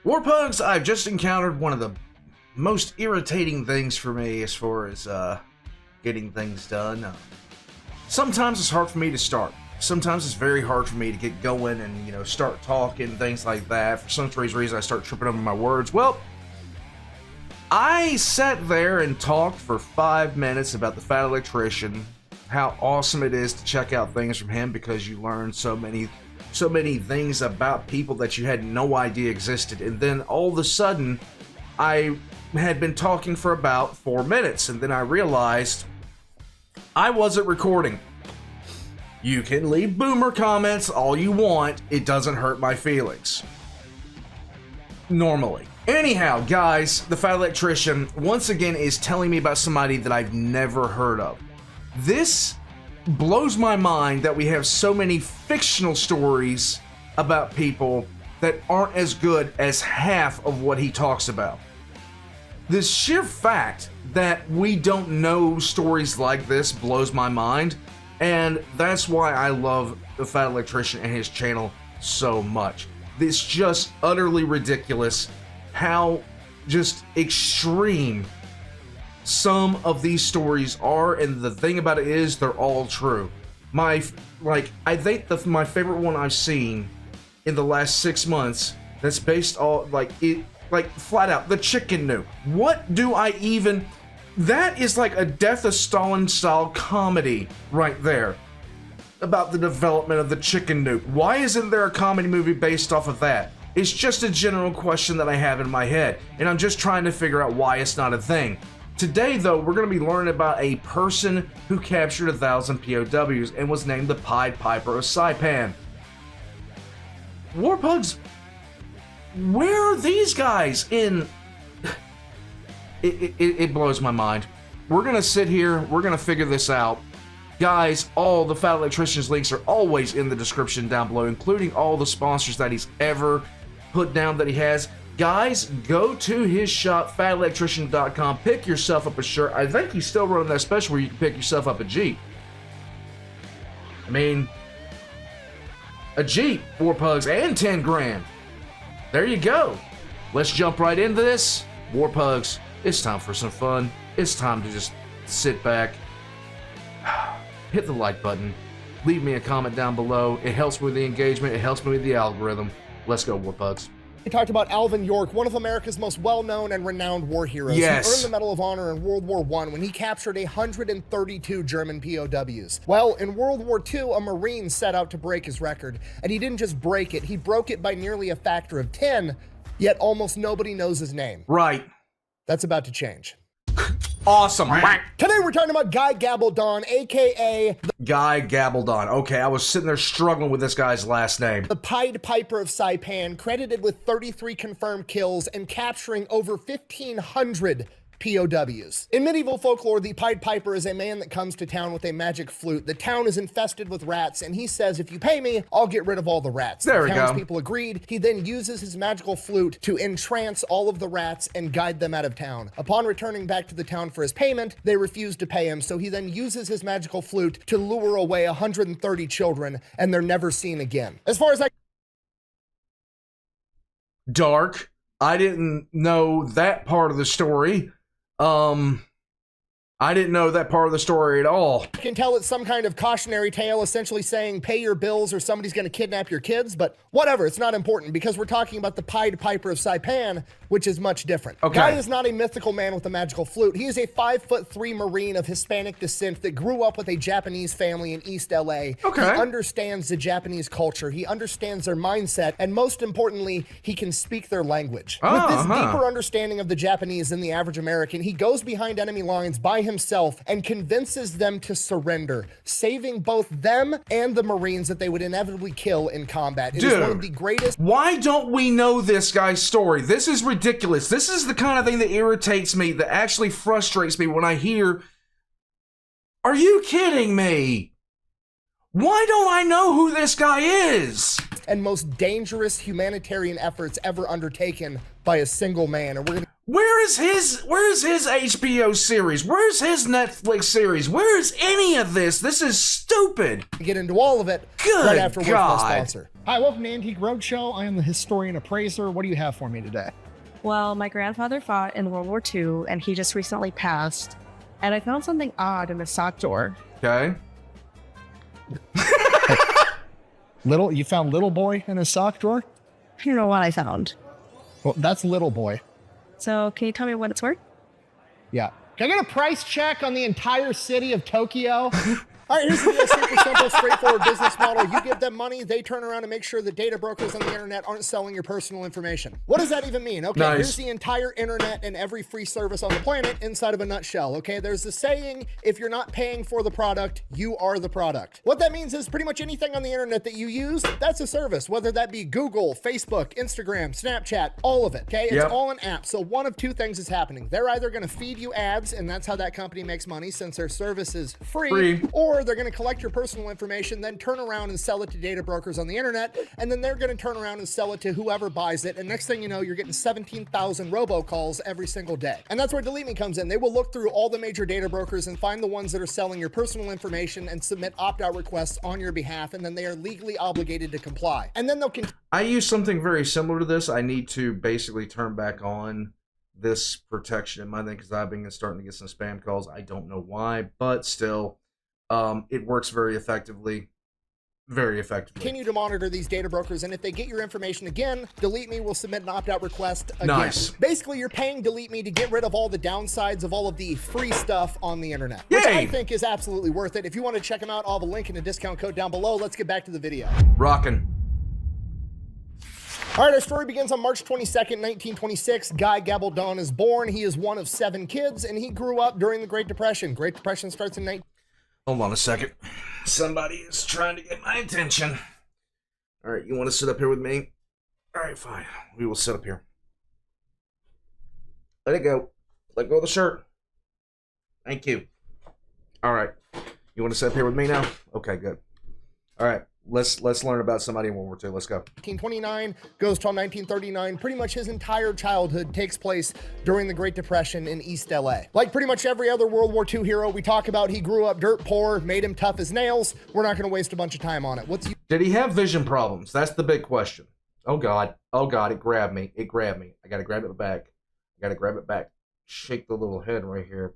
Warpugs, I've just encountered one of the most irritating things for me as far as getting things done. Sometimes it's hard for me to start. Sometimes it's very hard for me to get going and, start talking, things like that. For some strange reason, I start tripping over my words. Well, I sat there and talked for 5 minutes about the Fat Electrician, how awesome it is to check out things from him because you learn so many things about people that you had no idea existed. And then all of a sudden, I had been talking for about 4 minutes, and then I realized I wasn't recording. You can leave boomer comments all you want, it doesn't hurt my feelings. Normally. Anyhow, guys, the Fat Electrician once again is telling me about somebody that I've never heard of. This blows my mind that we have so many fictional stories about people that aren't as good as half of what he talks about. The sheer fact that we don't know stories like this blows my mind, and that's why I love the Fat Electrician and his channel so much. It's just utterly ridiculous how just extreme some of these stories are, and the thing about it is they're all true. I think my favorite one I've seen in the last 6 months that's based on flat out the chicken nuke. What do I even? That is like a Death of Stalin style comedy right there about the development of the chicken nuke. Why isn't there a comedy movie based off of that? It's just a general question that I have in my head, and I'm just trying to figure out why it's not a thing. Today, though, we're going to be learning about a person who captured 1,000 POWs and was named the Pied Piper of Saipan. Warpugs, where are these guys in? It blows my mind. We're going to sit here, we're going to figure this out. Guys, all the Fat Electrician's links are always in the description down below, including all the sponsors that he's ever put down that he has. Guys, go to his shop, fatelectrician.com, pick yourself up a shirt. I think he's still running that special where you can pick yourself up a Jeep. I mean, a Jeep, Warpugs, and 10 grand. There you go. Let's jump right into this. Warpugs, it's time for some fun. It's time to just sit back, hit the like button, leave me a comment down below. It helps me with the engagement. It helps me with the algorithm. Let's go, Warpugs. We talked about Alvin York, one of America's most well-known and renowned war heroes. Yes. He earned the Medal of Honor in World War I when he captured 132 German POWs. Well, in World War II, a Marine set out to break his record, and he didn't just break it, he broke it by nearly a factor of 10, yet almost nobody knows his name. Right. That's about to change. Awesome. Today we're talking about Guy Gabaldon, aka Guy Gabaldon. Okay, I was sitting there struggling with this guy's last name. the Pied Piper of Saipan, credited with 33 confirmed kills and capturing over 1,500 POWs. In medieval folklore, the Pied Piper is a man that comes to town with a magic flute. The town is infested with rats, and he says, if you pay me, I'll get rid of all the rats. There we The go. townspeople agreed. He then uses his magical flute to entrance all of the rats and guide them out of town. Upon returning back to the town for his payment, they refuse to pay him, so he then uses his magical flute to lure away 130 children, and they're never seen again. As far as Dark. I didn't know that part of the story. I didn't know that part of the story at all. I can tell it's some kind of cautionary tale essentially saying pay your bills or somebody's going to kidnap your kids, but whatever, it's not important because we're talking about the Pied Piper of Saipan, which is much different. Okay. Guy is not a mythical man with a magical flute. He is a 5'3" Marine of Hispanic descent that grew up with a Japanese family in East LA. Okay. He understands the Japanese culture. He understands their mindset, and most importantly, he can speak their language. With this deeper understanding of the Japanese than the average American, he goes behind enemy lines by himself and convinces them to surrender, saving both them and the Marines that they would inevitably kill in combat. It is one of the greatest. Why don't we know this guy's story? This is ridiculous. This is the kind of thing that irritates me, that actually frustrates me when I hear, are you kidding me? Why don't I know who this guy is? And most dangerous humanitarian efforts ever undertaken by a single man. And we're gonna Where is his HBO series? Where's his Netflix series? Where is any of this? This is stupid. Get into all of it Good right after word from our God. sponsor. Hi, welcome to Antique Roadshow. I am the historian appraiser. What do you have for me today? Well, my grandfather fought in World War II, and he just recently passed. And I found something odd in the sock drawer. Okay. You found little boy in his sock drawer? I don't know what I found. Well, that's little boy. So can you tell me what it's worth? Yeah. Can I get a price check on the entire city of Tokyo? All right, here's the deal. Super simple, straightforward business model. You give them money, they turn around and make sure that data brokers on the internet aren't selling your personal information. What does that even mean? Okay, Nice. Here's the entire internet and every free service on the planet inside of a nutshell, okay? There's the saying, if you're not paying for the product, you are the product. What that means is pretty much anything on the internet that you use, that's a service, whether that be Google, Facebook, Instagram, Snapchat, all of it, okay? It's Yep. all an app. So one of two things is happening. They're either going to feed you ads, and that's how that company makes money since their service is free. Or they're going to collect your personal information, then turn around and sell it to data brokers on the internet, and then they're going to turn around and sell it to whoever buys it, and next thing you know, you're getting 17,000 robocalls every single day. And that's where Delete Me comes in. They will look through all the major data brokers and find the ones that are selling your personal information and submit opt-out requests on your behalf, and then they are legally obligated to comply. And then they'll I use something very similar to this. I need to basically turn back on this protection in my thing because I've been starting to get some spam calls. I don't know why, but still, it works very effectively. Very effectively. continue to monitor these data brokers, and if they get your information again, Delete Me will submit an opt-out request again. Nice. Basically, you're paying Delete Me to get rid of all the downsides of all of the free stuff on the internet, which Yay! I think is absolutely worth it. If you want to check them out, I'll have a link and a discount code down below. Let's get back to the video. Rockin'. All right, our story begins on March 22nd, 1926. Guy Gabaldon is born. He is one of 7 kids, and he grew up during the Great Depression. Great Depression starts in Hold on a second. Somebody is trying to get my attention. All right, you want to sit up here with me? All right, fine. We will sit up here. Let it go. Let go of the shirt. Thank you. All right. You want to sit up here with me now? Okay, good. All right. Let's learn about somebody in World War II. Let's go. 1929 goes till 1939. Pretty much his entire childhood takes place during the Great Depression in East LA. Like pretty much every other World War II hero we talk about, he grew up dirt poor, made him tough as nails. We're not going to waste a bunch of time on it. Did he have vision problems? That's the big question. Oh, God. Oh, God. It grabbed me. It grabbed me. I got to grab it back. I got to grab it back. Shake the little head right here.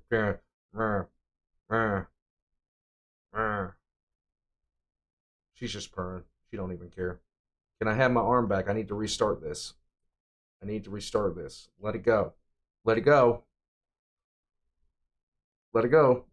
She's just purring. She don't even care. Can I have my arm back? I need to restart this. I need to restart this. Let it go. Let it go. Let it go.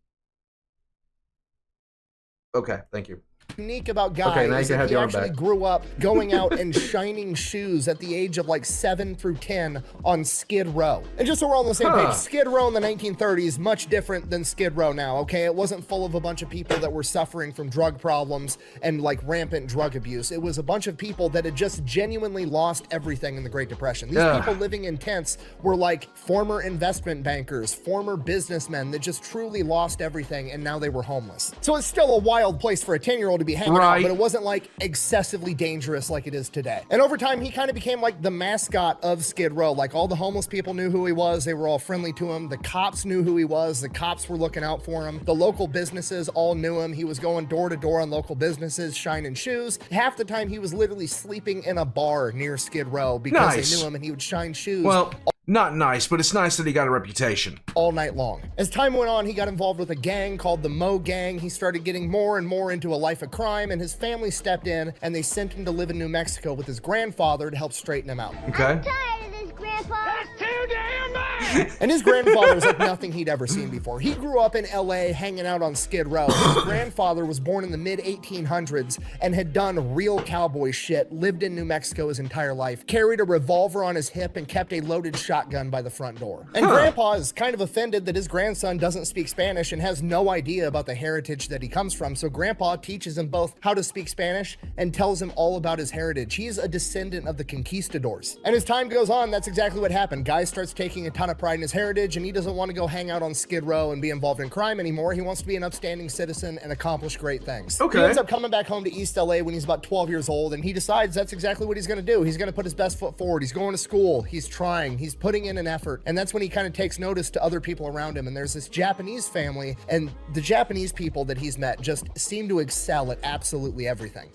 Okay, thank you. Unique about Guy Okay, now you is can that have he your arm actually back. grew up going out and shining shoes at the age of like 7 through 10 on Skid Row. And just so we're all on the same page, Skid Row in the 1930s, much different than Skid Row now, okay? It wasn't full of a bunch of people that were suffering from drug problems and like rampant drug abuse. It was a bunch of people that had just genuinely lost everything in the Great Depression. These people living in tents were like former investment bankers, former businessmen that just truly lost everything, and now they were homeless. So it's still a wild place for a 10-year-old to be hanging out, but it wasn't like excessively dangerous like it is today. And over time, he kind of became like the mascot of Skid Row. Like all the homeless people knew who he was. They were all friendly to him. The cops knew who he was. The cops were looking out for him. The local businesses all knew him. He was going door to door on local businesses, shining shoes. Half the time he was literally sleeping in a bar near Skid Row because they knew him, and he would shine shoes. Well, not nice, but it's nice that he got a reputation. All night long. As time went on, he got involved with a gang called the Mo Gang. He started getting more and more into a life of crime, and his family stepped in and they sent him to live in New Mexico with his grandfather to help straighten him out. Okay. I'm tired of this, Grandpa. That's too damn bad. And his grandfather was like nothing he'd ever seen before. He grew up in LA hanging out on Skid Row. His grandfather was born in the mid-1800s and had done real cowboy shit, lived in New Mexico his entire life, carried a revolver on his hip, and kept a loaded shotgun by the front door. And Grandpa is kind of offended that his grandson doesn't speak Spanish and has no idea about the heritage that he comes from. So Grandpa teaches him both how to speak Spanish and tells him all about his heritage. He's a descendant of the conquistadors. And as time goes on, that's exactly what happened. Guy starts taking a ton of pride in his heritage, and he doesn't want to go hang out on Skid Row and be involved in crime anymore. He wants to be an upstanding citizen and accomplish great things. Okay. He ends up coming back home to East LA when he's about 12 years old, and he decides that's exactly what he's going to do. He's going to put his best foot forward. He's going to school. He's trying. He's putting in an effort. And that's when he kind of takes notice to other people around him. And there's this Japanese family, and the Japanese people that he's met just seem to excel at absolutely everything.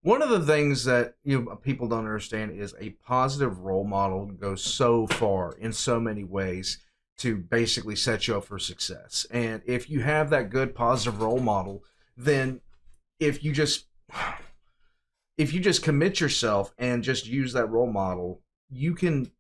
One of the things that people don't understand is a positive role model goes so far in so many ways to basically set you up for success. And if you have that good positive role model, then if you just commit yourself and just use that role model, you can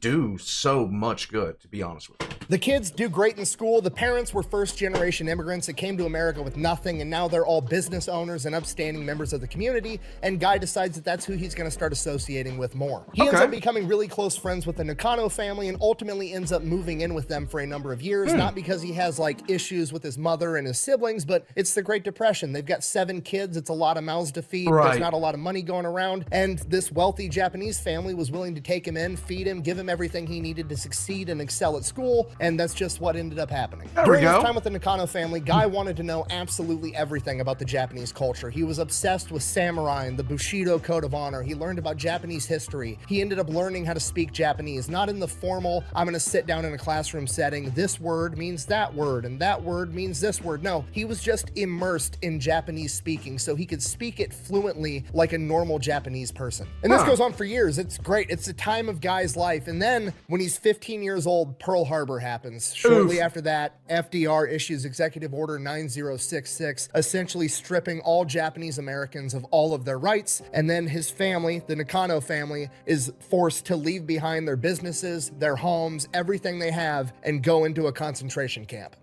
do so much good, to be honest with you. The kids do great in school. The parents were first-generation immigrants that came to America with nothing, and now they're all business owners and upstanding members of the community, and Guy decides that that's who he's going to start associating with more. He ends up becoming really close friends with the Nakano family and ultimately ends up moving in with them for a number of years, not because he has, like, issues with his mother and his siblings, but it's the Great Depression. They've got 7 kids. It's a lot of mouths to feed. Right. There's not a lot of money going around, and this wealthy Japanese family was willing to take him in, feed him, give him everything he needed to succeed and excel at school, and that's just what ended up happening. During his time with the Nakano family, Guy wanted to know absolutely everything about the Japanese culture. He was obsessed with samurai and the Bushido code of honor. He learned about Japanese history. He ended up learning how to speak Japanese, not in the formal, I'm gonna sit down in a classroom setting, this word means that word, and that word means this word. No, he was just immersed in Japanese speaking, so he could speak it fluently like a normal Japanese person. And this goes on for years. It's great. It's the time of Guy's life. And then when he's 15 years old, Pearl Harbor happens. Shortly after that, FDR issues Executive Order 9066, essentially stripping all Japanese Americans of all of their rights. And then his family, the Nakano family, is forced to leave behind their businesses, their homes, everything they have, and go into a concentration camp.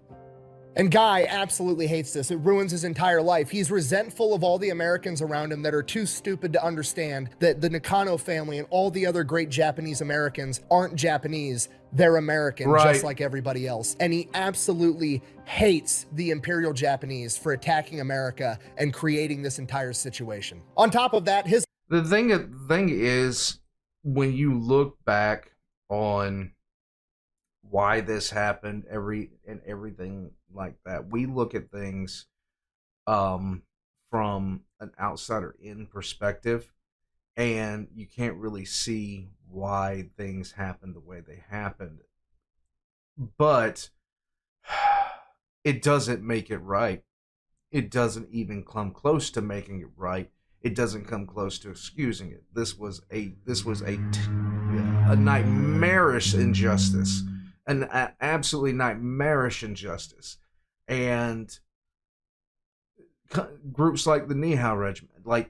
And Guy absolutely hates this. It ruins his entire life. He's resentful of all the Americans around him that are too stupid to understand that the Nakano family and all the other great Japanese Americans aren't Japanese. They're American, just like everybody else. And he absolutely hates the Imperial Japanese for attacking America and creating this entire situation. On top of that, The thing is, when you look back on why this happened, everything like that, we look at things from an outsider in perspective, and you can't really see why things happened the way they happened. But it doesn't make it right. It doesn't even come close to making it right. It doesn't come close to excusing it. This was a nightmarish injustice. An absolutely nightmarish injustice. And groups like the Nihao Regiment, like,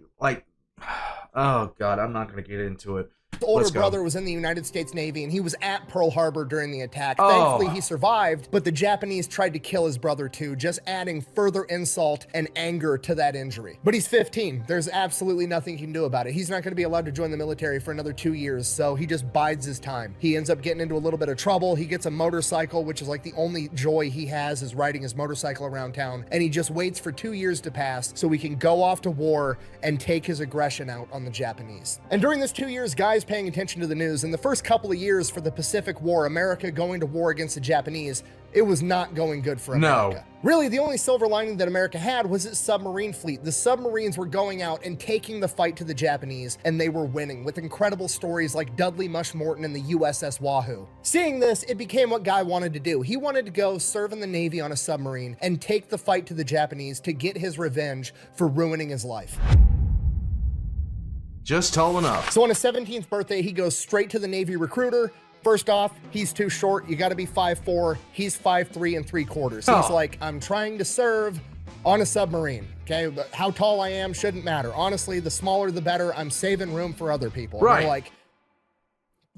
oh God, I'm not going to get into it. His older brother was in the United States Navy, and he was at Pearl Harbor during the attack. Thankfully, he survived, but the Japanese tried to kill his brother too, just adding further insult and anger to that injury. But he's 15. There's absolutely nothing he can do about it. He's not going to be allowed to join the military for another 2 years, so he just bides his time. He ends up getting into a little bit of trouble. He gets a motorcycle, which is like the only joy he has is riding his motorcycle around town, and he just waits for 2 years to pass so he can go off to war and take his aggression out on the Japanese. And during this 2 years, Guy's paying attention to the news. In the first couple of years for the Pacific War, America going to war against the Japanese, it was not going good for America. No. Really, the only silver lining that America had was its submarine fleet. The submarines were going out and taking the fight to the Japanese, and they were winning with incredible stories like Dudley Mush-Morton and the USS Wahoo. Seeing this, it became what Guy wanted to do. He wanted to go serve in the Navy on a submarine and take the fight to the Japanese to get his revenge for ruining his life. Just tall enough. So on his 17th birthday, he goes straight to the Navy recruiter. First off, he's too short. You got to be 5'4". He's 5'3 3/4. He's like, I'm trying to serve on a submarine. Okay, but how tall I am shouldn't matter. Honestly, the smaller the better. I'm saving room for other people. Right. And they're like,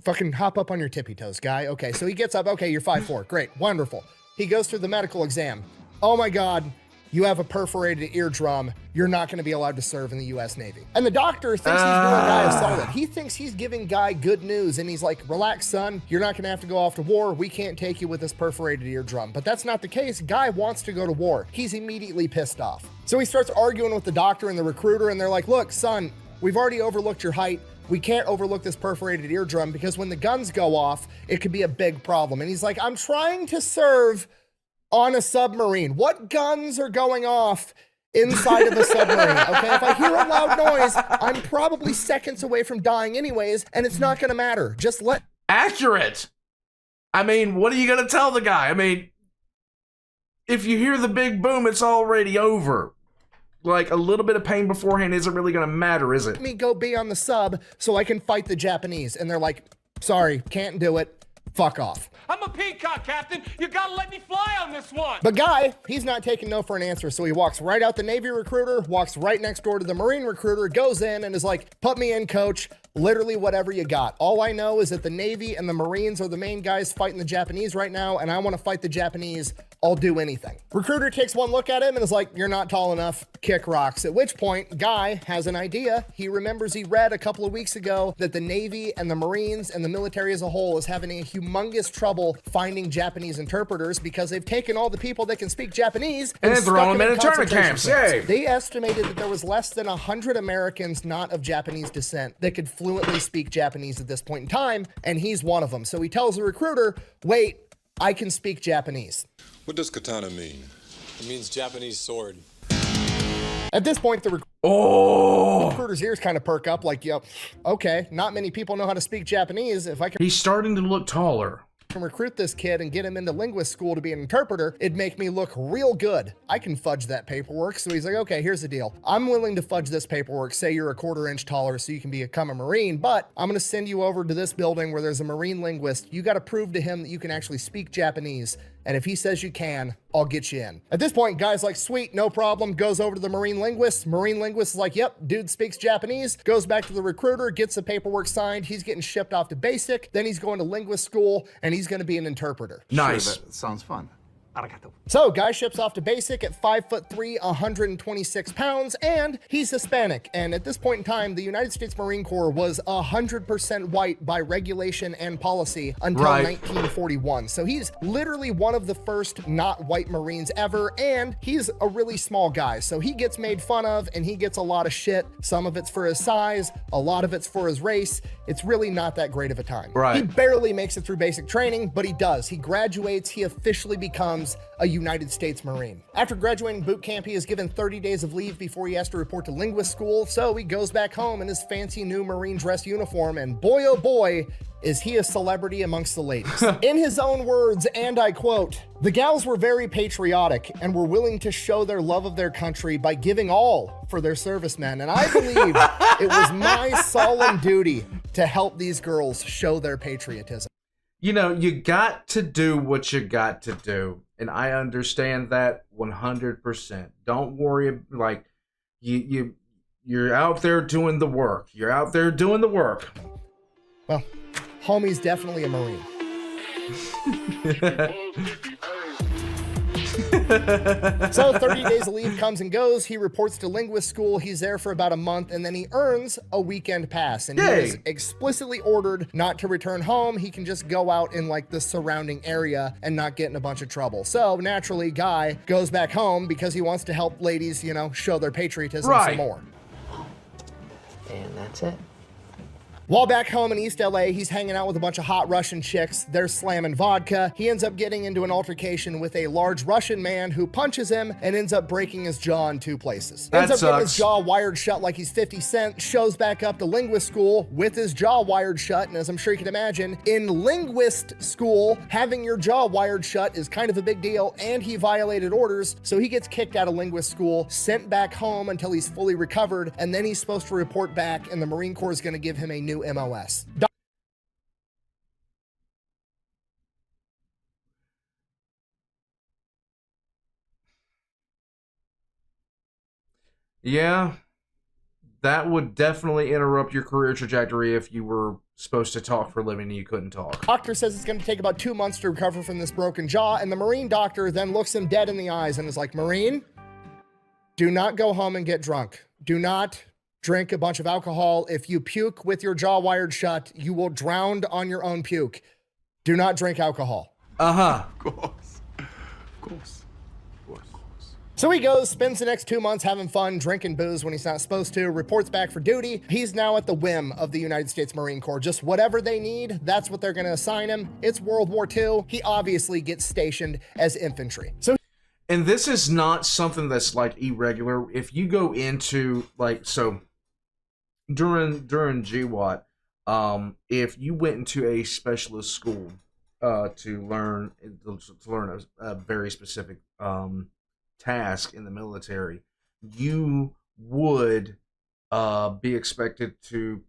fucking hop up on your tippy toes, Guy. Okay, so he gets up. Okay, you're 5'4". Great, wonderful. He goes through the medical exam. Oh my God. You have a perforated eardrum. You're not going to be allowed to serve in the U.S. Navy. And the doctor thinks he's doing Guy a solid. He thinks he's giving Guy good news, and he's like, relax, son. You're not going to have to go off to war. We can't take you with this perforated eardrum. But that's not the case. Guy wants to go to war. He's immediately pissed off. So he starts arguing with the doctor and the recruiter, and they're like, look, son, we've already overlooked your height. we can't overlook this perforated eardrum because when the guns go off, it could be a big problem. And he's like, I'm trying to serve on a submarine. What guns are going off inside of a submarine? Okay, if I hear a loud noise, I'm probably seconds away from dying anyways, and it's not gonna matter. Just let... Accurate. I mean, what are you gonna tell the guy? I mean, if you hear the big boom, it's already over. Like, a little bit of pain beforehand isn't really gonna matter, is it? Me go be on the sub so I can fight the Japanese. And they're like, sorry, can't do it. Fuck off. I'm a peacock, Captain. You gotta let me fly on this one. But Guy, he's not taking no for an answer. So he walks right out the Navy recruiter, walks right next door to the Marine recruiter, goes in and is like, put me in, coach. Literally whatever you got. All I know is that the Navy and the Marines are the main guys fighting the Japanese right now, and I want to fight the Japanese. I'll do anything. Recruiter takes one look at him and is like, you're not tall enough, kick rocks. At which point, Guy has an idea. He remembers he read a couple of weeks ago that the Navy and the Marines and the military as a whole is having a humongous trouble finding Japanese interpreters because they've taken all the people that can speak Japanese and thrown them in internment camps. Yay. They estimated that there was less than 100 Americans not of Japanese descent that could fluently speak Japanese at this point in time, and he's one of them. So he tells the recruiter, wait, I can speak Japanese. What does katana mean? It means Japanese sword. At this point, the recruiter's ears kind of perk up like, yep, okay, not many people know how to speak Japanese. If I can... He's starting to look taller. Can recruit this kid and get him into linguist school to be an interpreter, it'd make me look real good. I can fudge that paperwork. So he's like, okay, here's the deal. I'm willing to fudge this paperwork. Say you're a 1/4 inch taller so you can become a Marine, but I'm going to send you over to this building where there's a Marine linguist. You got to prove to him that you can actually speak Japanese. And if he says you can, I'll get you in. At this point, guy's like, sweet, no problem. Goes over to the Marine linguist. Marine linguist is like, yep, dude speaks Japanese. Goes back to the recruiter, gets the paperwork signed. He's getting shipped off to basic. Then he's going to linguist school and he's going to be an interpreter. Nice. Sure, that sounds fun. Arigato. So guy ships off to basic at 5'3", 126 pounds, and he's Hispanic. And at this point in time, the United States Marine Corps was 100% white by regulation and policy until 1941. So he's literally one of the first not white Marines ever, and he's a really small guy. So he gets made fun of and he gets a lot of shit. Some of it's for his size, a lot of it's for his race. It's really not that great of a time. Right. He barely makes it through basic training, but he does. He graduates, he officially becomes a United States Marine. After graduating boot camp, he is given 30 days of leave before he has to report to linguist school, so he goes back home in his fancy new Marine dress uniform, and boy oh boy, is he a celebrity amongst the ladies. In his own words, and I quote, "The gals were very patriotic and were willing to show their love of their country by giving all for their servicemen, and I believe it was my solemn duty to help these girls show their patriotism." You know, you got to do what you got to do. And I understand that 100%. Don't worry, like, you're out there doing the work. You're out there doing the work. Well, homie's definitely a Marine. So 30 days of leave comes and goes. He reports to linguist school. He's there for about a month, and then he earns a weekend pass. And he is explicitly ordered not to return home. He can just go out in like the surrounding area and not get in a bunch of trouble. So naturally, Guy goes back home because he wants to help ladies, you know, show their patriotism some more. And that's it. While back home in East LA, he's hanging out with a bunch of hot Russian chicks. They're slamming vodka. He ends up getting into an altercation with a large Russian man who punches him and ends up breaking his jaw in 2 places. That ends up getting his sucks. jaw wired shut like he's 50 Cent, shows back up to linguist school with his jaw wired shut. And as I'm sure you can imagine, in linguist school, having your jaw wired shut is kind of a big deal, and he violated orders. So he gets kicked out of linguist school, sent back home until he's fully recovered, and then he's supposed to report back, and the Marine Corps is going to give him a new MOS. Yeah, that would definitely interrupt your career trajectory if you were supposed to talk for a living and you couldn't talk. Doctor says it's going to take about 2 months to recover from this broken jaw, and the Marine doctor then looks him dead in the eyes and is like, Marine, do not go home and get drunk. Do not drink a bunch of alcohol. If you puke with your jaw wired shut, you will drown on your own puke. Do not drink alcohol. Uh-huh. Of course. Of course. Of course. So he goes, spends the next 2 months having fun, drinking booze when he's not supposed to, reports back for duty. He's now at the whim of the United States Marine Corps. Just whatever they need, that's what they're going to assign him. It's World War II. He obviously gets stationed as infantry. And this is not something that's like irregular. If you go into like, so during GWAT, if you went into a specialist school to learn a very specific task in the military, you would be expected to,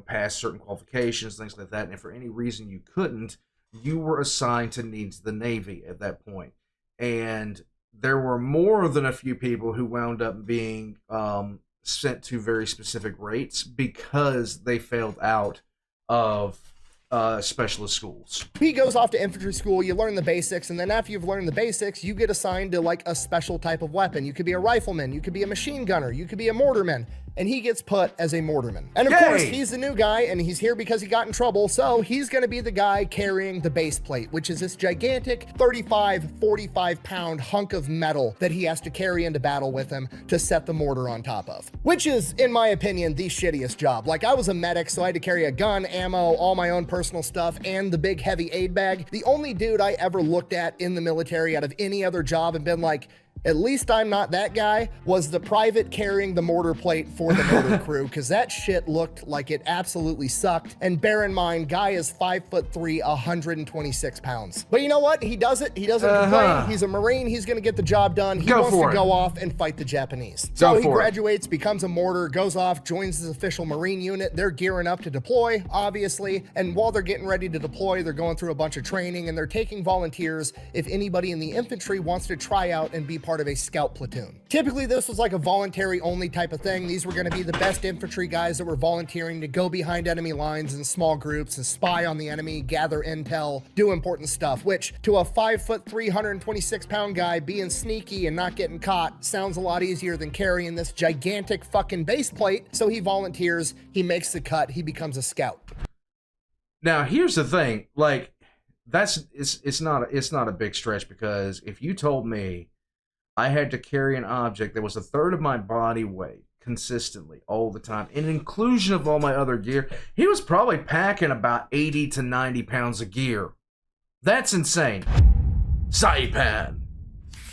pass certain qualifications, things like that. And if for any reason you couldn't, you were assigned to needs the Navy at that point. And there were more than a few people who wound up being sent to very specific rates because they failed out of specialist schools. He goes off to infantry school, you learn the basics, and then after you've learned the basics, you get assigned to like a special type of weapon. You could be a rifleman, you could be a machine gunner, you could be a mortarman, and he gets put as a mortarman. And of course, he's the new guy, and he's here because he got in trouble, so he's gonna be the guy carrying the base plate, which is this gigantic 35, 45-pound hunk of metal that he has to carry into battle with him to set the mortar on top of. Which is, in my opinion, the shittiest job. Like, I was a medic, so I had to carry a gun, ammo, all my own personal stuff, and the big heavy aid bag. The only dude I ever looked at in the military out of any other job and been like, at least I'm not that guy, was the private carrying the mortar plate for the mortar crew, because that shit looked like it absolutely sucked. And bear in mind, guy is 5'3", 126 pounds. But you know what? He does it. He doesn't complain. He's a Marine. He's going to get the job done. He wants to go off and fight the Japanese. So he graduates, becomes a mortar, goes off, joins his official Marine unit. They're gearing up to deploy, obviously. And while they're getting ready to deploy, they're going through a bunch of training, and they're taking volunteers if anybody in the infantry wants to try out and be part of a scout platoon. Typically, this was like a voluntary only type of thing. These were going to be the best infantry guys that were volunteering to go behind enemy lines in small groups and spy on the enemy, gather intel, do important stuff, which to a 5'3", 126-pound guy, being sneaky and not getting caught sounds a lot easier than carrying this gigantic fucking base plate. So he volunteers, he makes the cut, he becomes a scout. Now, here's the thing, like, it's not a big stretch, because if you told me I had to carry an object that was a third of my body weight consistently all the time, in inclusion of all my other gear, he was probably packing about 80 to 90 pounds of gear. That's insane. Saipan.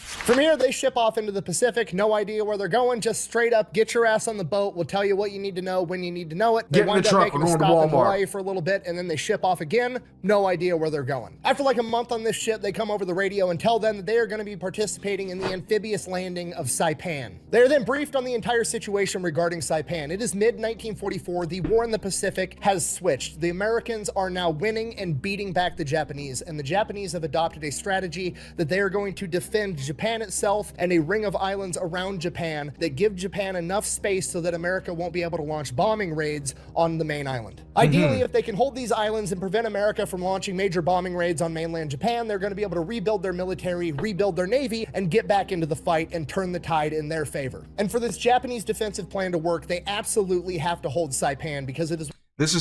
From here, they ship off into the Pacific. No idea where they're going. Just straight up, get your ass on the boat. We'll tell you what you need to know when you need to know it. They wind up making a stop in Hawaii for a little bit, and then they ship off again. No idea where they're going. After like a month on this ship, they come over the radio and tell them that they are going to be participating in the amphibious landing of Saipan. They are then briefed on the entire situation regarding Saipan. It is mid-1944. The war in the Pacific has switched. The Americans are now winning and beating back the Japanese, and the Japanese have adopted a strategy that they are going to defend Japan itself and a ring of islands around Japan that give Japan enough space so that America won't be able to launch bombing raids on the main island. Ideally, if they can hold these islands and prevent America from launching major bombing raids on mainland Japan, they're going to be able to rebuild their military, rebuild their navy, and get back into the fight and turn the tide in their favor. And for this Japanese defensive plan to work, they absolutely have to hold Saipan, because it is this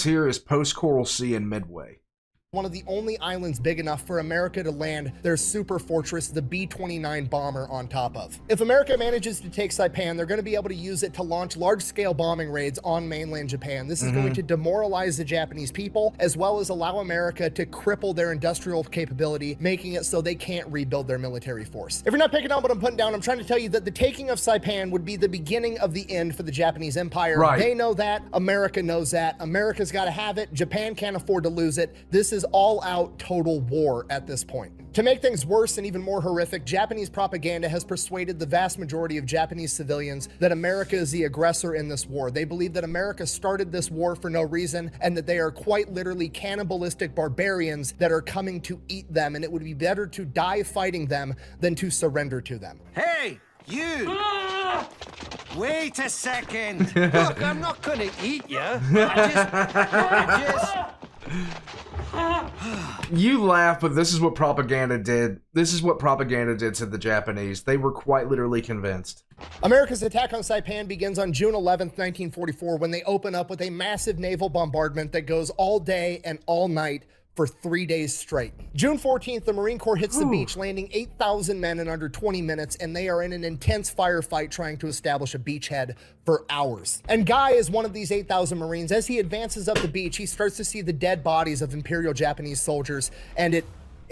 here is post-Coral Sea and Midway. one of the only islands big enough for America to land their super fortress, the B-29 bomber, on top of. If America manages to take Saipan, they're going to be able to use it to launch large-scale bombing raids on mainland Japan. This is going to demoralize the Japanese people, as well as allow America to cripple their industrial capability, making it so they can't rebuild their military force. If you're not picking up what I'm putting down, I'm trying to tell you that the taking of Saipan would be the beginning of the end for the Japanese Empire. Right. They know that. America knows that. America's got to have it. Japan can't afford to lose it. This is all-out total war at this point. To make things worse and even more horrific, Japanese propaganda has persuaded the vast majority of Japanese civilians that America is the aggressor in this war. They believe that America started this war for no reason, and that they are quite literally cannibalistic barbarians that are coming to eat them, and it would be better to die fighting them than to surrender to them. Hey, you! Wait a second. Look, I'm not gonna eat you. You laugh, but this is what propaganda did. This is what propaganda did to the Japanese. They were quite literally convinced. America's attack on Saipan begins on June 11th, 1944, when they open up with a massive naval bombardment that goes all day and all night, for 3 days straight. June 14th, the Marine Corps hits the beach, landing 8,000 men in under 20 minutes, and they are in an intense firefight trying to establish a beachhead for hours. And Guy is one of these 8,000 Marines. As he advances up the beach, he starts to see the dead bodies of Imperial Japanese soldiers, and it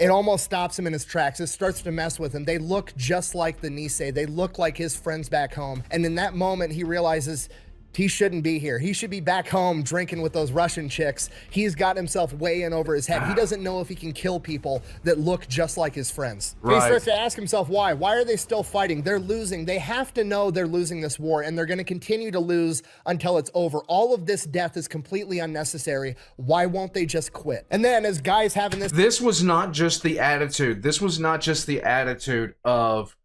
almost stops him in his tracks. It starts to mess with him. They look just like the Nisei. They look like his friends back home. And in that moment, he realizes he shouldn't be here. He should be back home drinking with those Russian chicks. He's got himself way in over his head. He doesn't know if he can kill people that look just like his friends. Right. He starts to ask himself why. Why are they still fighting? They're losing. They have to know they're losing this war, and they're going to continue to lose until it's over. All of this death is completely unnecessary. Why won't they just quit? And then as Guy's having this... This was not just the attitude. This was not just the attitude of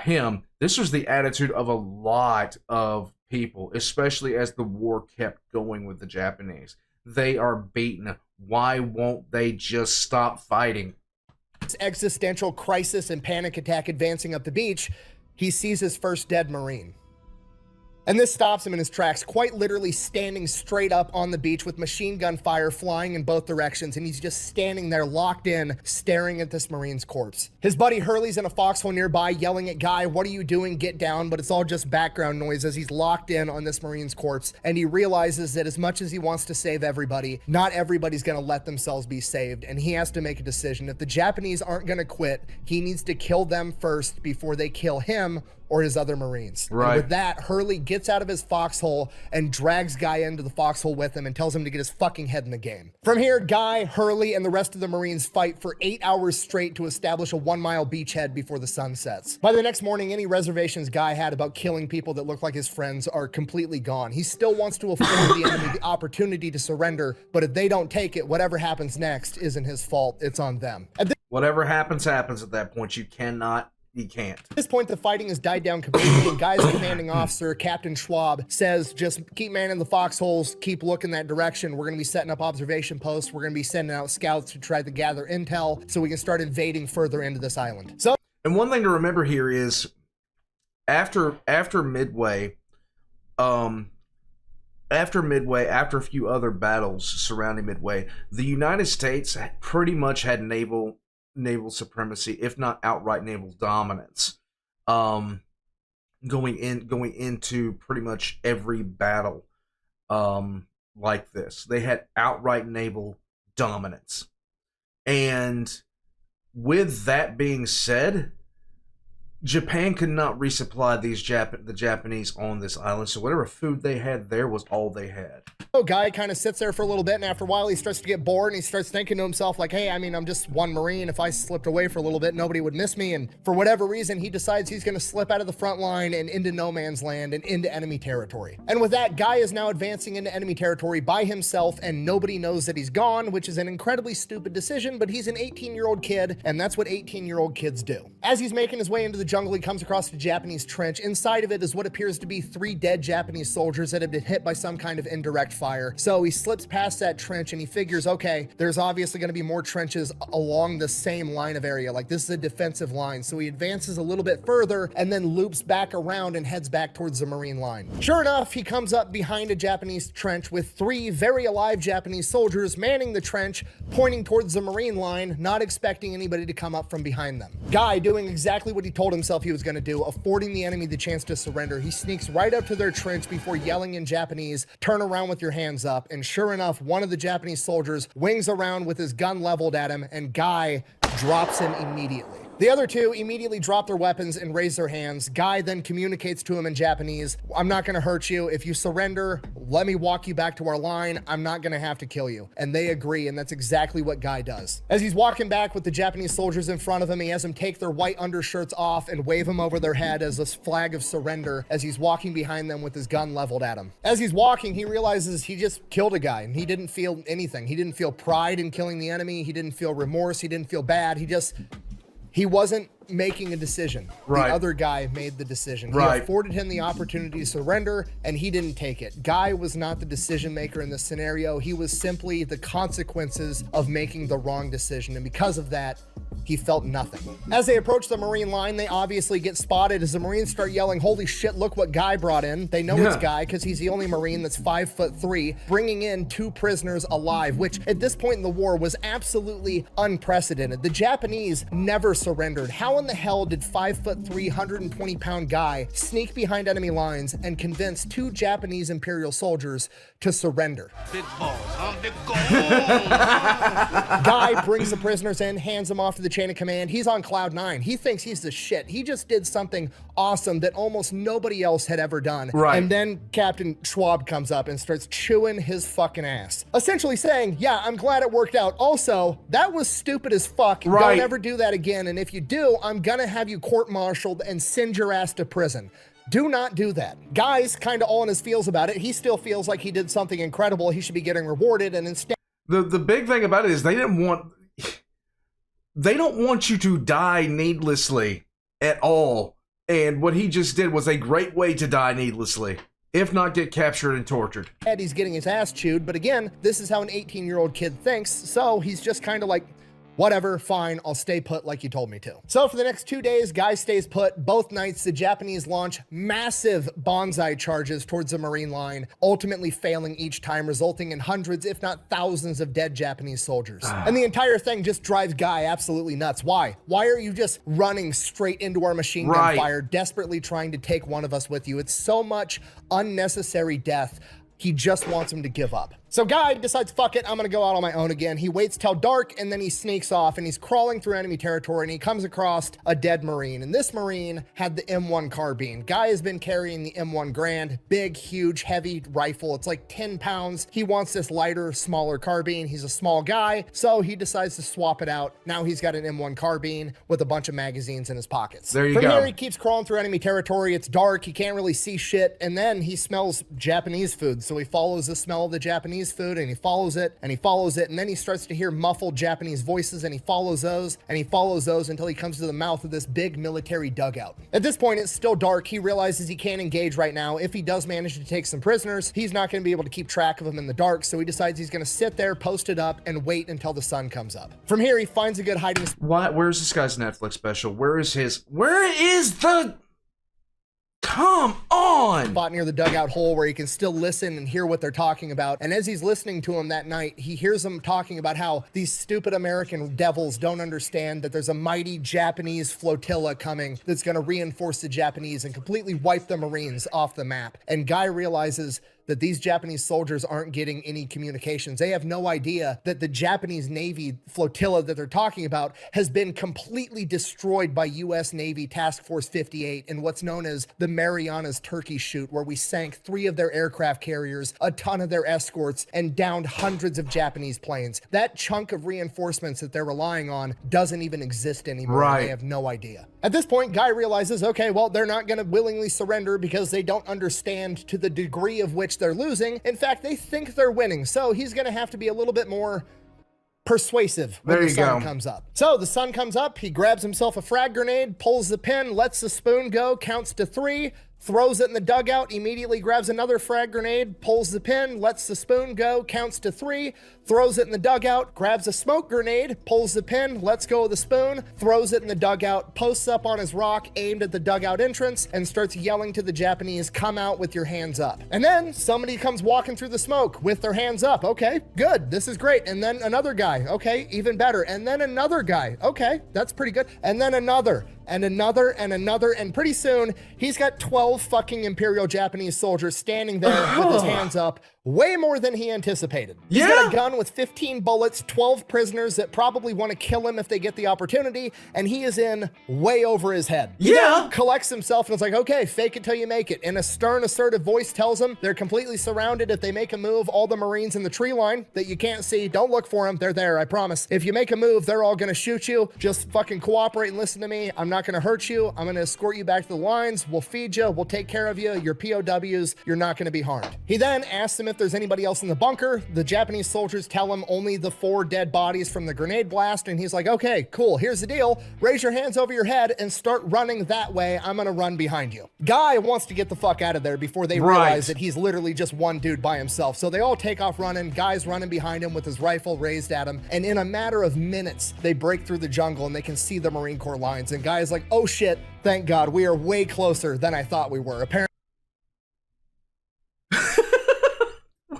him. This was the attitude of a lot of people, especially as the war kept going with the Japanese. They are beaten. Why won't they just stop fighting? This existential crisis and panic attack advancing up the beach, he sees his first dead Marine. And this stops him in his tracks, quite literally standing straight up on the beach with machine gun fire flying in both directions, and he's just standing there locked in, staring at this Marine's corpse. His buddy Hurley's in a foxhole nearby, yelling at Guy, "What are you doing? Get down," but it's all just background noise as he's locked in on this Marine's corpse, and he realizes that as much as he wants to save everybody, not everybody's gonna let themselves be saved, and he has to make a decision. If the Japanese aren't gonna quit, he needs to kill them first before they kill him or his other Marines. Right. And with that, Hurley gets out of his foxhole and drags Guy into the foxhole with him and tells him to get his fucking head in the game. From here, Guy, Hurley, and the rest of the Marines fight for 8 hours straight to establish a 1-mile beachhead before the sun sets. By the next morning, any reservations Guy had about killing people that look like his friends are completely gone. He still wants to afford the enemy the opportunity to surrender, but if they don't take it, whatever happens next isn't his fault, it's on them. Whatever happens at that point. You can't. At this point, the fighting has died down completely, and Guy's commanding officer, Captain Schwab, says, just keep manning the foxholes, keep looking that direction. We're going to be setting up observation posts. We're going to be sending out scouts to try to gather intel so we can start invading further into this island. And one thing to remember here is, after Midway, after a few other battles surrounding Midway, the United States pretty much had naval supremacy, if not outright naval dominance, going into pretty much every battle like this. They had outright naval dominance. And with that being said, Japan could not resupply the Japanese on this island, so whatever food they had there was all they had. Guy kind of sits there for a little bit, and after a while he starts to get bored, and he starts thinking to himself like, hey, I mean, I'm just one Marine. If I slipped away for a little bit, nobody would miss me. And for whatever reason, he decides he's going to slip out of the front line and into no man's land and into enemy territory. And with that, Guy is now advancing into enemy territory by himself, and nobody knows that he's gone, which is an incredibly stupid decision, but he's an 18-year-old kid, and that's what 18-year-old kids do. As he's making his way into the jungle, he comes across a Japanese trench. Inside of it is what appears to be 3 dead Japanese soldiers that have been hit by some kind of indirect fire. So he slips past that trench and he figures, okay, there's obviously going to be more trenches along the same line of area. Like, this is a defensive line. So he advances a little bit further and then loops back around and heads back towards the Marine line. Sure enough, he comes up behind a Japanese trench with 3 very alive Japanese soldiers manning the trench, pointing towards the Marine line, not expecting anybody to come up from behind them. Guy, doing exactly what he told himself he was going to do, affording the enemy the chance to surrender, he sneaks right up to their trench before yelling in Japanese, "Turn around with your hands up." And sure enough, one of the Japanese soldiers wings around with his gun leveled at him, and Guy drops him immediately. The other 2 immediately drop their weapons and raise their hands. Guy then communicates to him in Japanese, "I'm not going to hurt you. If you surrender, let me walk you back to our line. I'm not going to have to kill you." And they agree, and that's exactly what Guy does. As he's walking back with the Japanese soldiers in front of him, he has them take their white undershirts off and wave them over their head as a flag of surrender as he's walking behind them with his gun leveled at him. As he's walking, he realizes he just killed a guy, and he didn't feel anything. He didn't feel pride in killing the enemy. He didn't feel remorse. He didn't feel bad. He wasn't making a decision. Right. The other guy made the decision. Right. He afforded him the opportunity to surrender, and he didn't take it. Guy was not the decision maker in this scenario. He was simply the consequences of making the wrong decision. And because of that, He felt nothing. As they approach the Marine line, they obviously get spotted as the Marines start yelling, holy shit, look what Guy brought in. They know it's Guy because he's the only Marine that's 5'3", bringing in 2 prisoners alive, which at this point in the war was absolutely unprecedented. The Japanese never surrendered. How in the hell did 5'3", 120-pound Guy sneak behind enemy lines and convince 2 Japanese Imperial soldiers to surrender? Big balls, huh? Big goals. Guy brings the prisoners in, hands them off to the chain of command. He's on cloud 9. He thinks he's the shit. He just did something awesome that almost nobody else had ever done. Right. And then Captain Schwab comes up and starts chewing his fucking ass, essentially saying, yeah, I'm glad it worked out. Also, that was stupid as fuck. Right. Don't ever do that again. And if you do, I'm gonna have you court-martialed and send your ass to prison. Do not do that. Guy's kind of all in his feels about it. He still feels like he did something incredible. He should be getting rewarded, and instead... The big thing about it is they don't want you to die needlessly at all. And what he just did was a great way to die needlessly, if not get captured and tortured. And he's getting his ass chewed, but again, this is how an 18-year-old kid thinks, so he's just kind of like, whatever, fine, I'll stay put like you told me to. So for the next 2 days, Guy stays put. Both nights, the Japanese launch massive bonsai charges towards the Marine line, ultimately failing each time, resulting in hundreds, if not thousands, of dead Japanese soldiers. And the entire thing just drives Guy absolutely nuts. Why? Why are you just running straight into our machine gun fire, desperately trying to take one of us with you? It's so much unnecessary death. He just wants him to give up. So Guy decides, fuck it, I'm gonna go out on my own again. He waits till dark and then he sneaks off and he's crawling through enemy territory and he comes across a dead Marine. And this Marine had the M1 carbine. Guy has been carrying the M1 Grand, big, huge, heavy rifle. It's like 10 pounds. He wants this lighter, smaller carbine. He's a small guy, so he decides to swap it out. Now he's got an M1 carbine with a bunch of magazines in his pockets. There you go. From here, he keeps crawling through enemy territory. It's dark, he can't really see shit, and then he smells Japanese food. So he follows the smell of the Japanese food and he follows it and he follows it, and then he starts to hear muffled Japanese voices and he follows those and he follows those until he comes to the mouth of this big military dugout. At this point, it's still dark. He realizes he can't engage right now. If he does manage to take some prisoners, he's not going to be able to keep track of them in the dark, so he decides he's going to sit there, post it up, and wait until the sun comes up. From here, he finds a good hiding spot. Why? Where's this guy's Netflix special? Where is the... Come on! Spot near the dugout hole where he can still listen and hear what they're talking about. And as he's listening to him that night, he hears them talking about how these stupid American devils don't understand that there's a mighty Japanese flotilla coming that's going to reinforce the Japanese and completely wipe the Marines off the map. And Guy realizes that these Japanese soldiers aren't getting any communications. They have no idea that the Japanese Navy flotilla that they're talking about has been completely destroyed by US Navy Task Force 58 in what's known as the Marianas Turkey Shoot, where we sank 3 of their aircraft carriers, a ton of their escorts, and downed hundreds of Japanese planes. That chunk of reinforcements that they're relying on doesn't even exist anymore. Right. They have no idea. At this point, Guy realizes, okay, well, they're not going to willingly surrender because they don't understand to the degree of which they're losing. In fact, they think they're winning. So he's going to have to be a little bit more persuasive when the sun comes up. So the sun comes up, he grabs himself a frag grenade, pulls the pin, lets the spoon go, counts to 3, throws it in the dugout, immediately grabs another frag grenade, pulls the pin, lets the spoon go, counts to 3, throws it in the dugout, grabs a smoke grenade, pulls the pin, lets go of the spoon, throws it in the dugout, posts up on his rock aimed at the dugout entrance, and starts yelling to the Japanese, come out with your hands up. And then somebody comes walking through the smoke with their hands up. Okay, good, this is great. And then another guy, okay, even better. And then another guy, okay, that's pretty good. And then another, and another, and another, and pretty soon, he's got 12 fucking Imperial Japanese soldiers standing there with his hands up, way more than he anticipated. He's got a gun with 15 bullets, 12 prisoners that probably want to kill him if they get the opportunity, and he is in way over his head. He then collects himself and is like, okay, fake it till you make it. And a stern, assertive voice tells him they're completely surrounded. If they make a move, all the Marines in the tree line that you can't see, don't look for them, they're there, I promise. If you make a move, they're all gonna shoot you. Just fucking cooperate and listen to me. I'm not gonna hurt you. I'm gonna escort you back to the lines. We'll feed you, we'll take care of you. Your POWs, you're not gonna be harmed. He then asks them if if there's anybody else in the bunker. The Japanese soldiers tell him only the 4 dead bodies from the grenade blast, and he's like, okay, cool, here's the deal. Raise your hands over your head and start running that way. I'm gonna run behind you. Guy wants to get the fuck out of there before they realize that he's literally just one dude by himself. So they all take off running. Guy's running behind him with his rifle raised at him, and in a matter of minutes, they break through the jungle and they can see the Marine Corps lines, and Guy's like, oh shit, thank God, we are way closer than I thought we were. Apparently,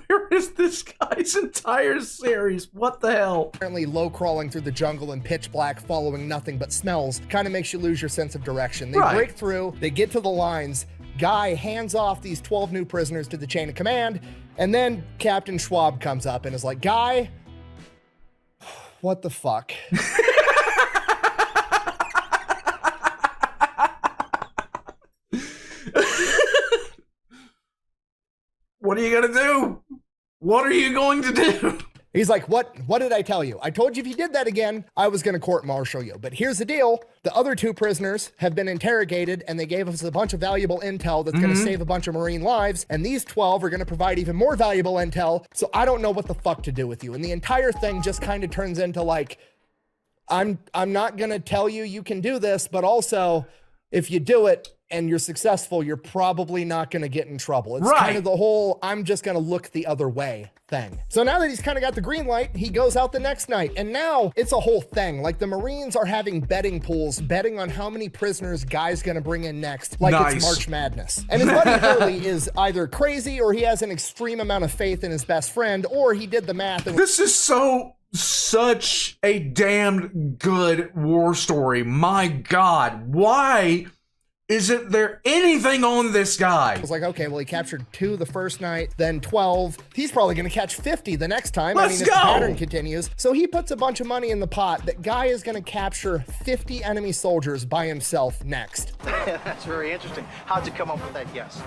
where is this guy's entire series? What the hell? Apparently low crawling through the jungle in pitch black, following nothing but smells, kind of makes you lose your sense of direction. They break through, they get to the lines. Guy hands off these 12 new prisoners to the chain of command, and then Captain Schwab comes up and is like, Guy, what the fuck? What are you gonna do? What are you going to do? He's like, what did I tell you? I told you if you did that again, I was gonna court-martial you. But here's the deal. The other 2 prisoners have been interrogated, and they gave us a bunch of valuable intel that's gonna save a bunch of Marine lives, and these 12 are gonna provide even more valuable intel, so I don't know what the fuck to do with you. And the entire thing just kind of turns into like, I'm not gonna tell you you can do this, but also, if you do it, and you're successful, you're probably not going to get in trouble. It's kind of the whole, I'm just going to look the other way thing. So now that he's kind of got the green light, he goes out the next night, and now it's a whole thing. Like, the Marines are having betting pools, betting on how many prisoners Guy's going to bring in next, like it's March Madness. And his buddy Harley is either crazy, or he has an extreme amount of faith in his best friend, or he did the math. And this is such a damned good war story. My God, why isn't there anything on this guy? I was like, okay, well, he captured 2 the first night, then 12. He's probably going to catch 50 the next time. Let's if the pattern continues. So he puts a bunch of money in the pot that Guy is going to capture 50 enemy soldiers by himself next. That's very interesting. How'd you come up with that guess?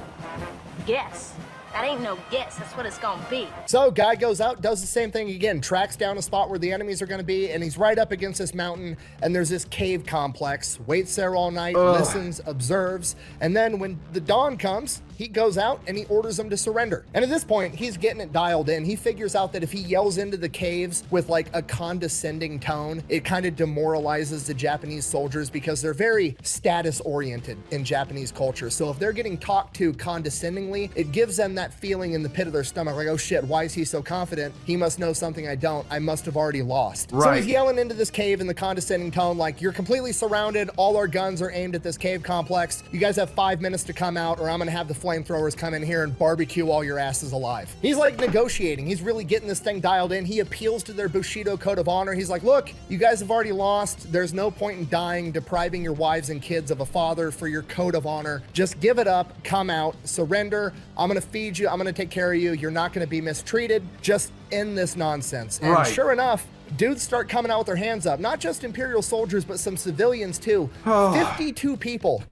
Guess. That ain't no guess. That's what it's gonna be. So Guy goes out, does the same thing again, tracks down a spot where the enemies are going to be, and he's right up against this mountain, and there's this cave complex, waits there all night, listens, observes, and then when the dawn comes, he goes out and he orders them to surrender. And at this point, he's getting it dialed in. He figures out that if he yells into the caves with like a condescending tone, it kind of demoralizes the Japanese soldiers because they're very status oriented in Japanese culture. So if they're getting talked to condescendingly, it gives them that feeling in the pit of their stomach, like, oh shit, why is he so confident? He must know something I don't. I must have already lost. So he's yelling into this cave in the condescending tone, like, you're completely surrounded. All our guns are aimed at this cave complex. You guys have 5 minutes to come out, or I'm gonna have the flamethrowers come in here and barbecue all your asses alive. He's like negotiating. He's really getting this thing dialed in. He appeals to their Bushido code of honor. He's like, look, you guys have already lost. There's no point in dying, depriving your wives and kids of a father for your code of honor. Just give it up, come out, surrender. I'm gonna feed you. I'm gonna take care of you. You're not gonna be mistreated. Just end this nonsense. And sure enough, dudes start coming out with their hands up. Not just Imperial soldiers, but some civilians too. 52 people.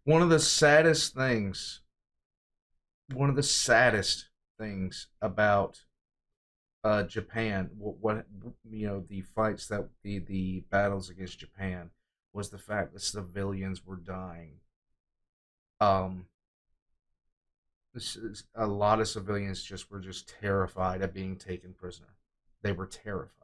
One of the saddest things about Japan, what you know, the fights that the battles against Japan, was the fact that civilians were dying. A lot of civilians were terrified of being taken prisoner. They were terrified.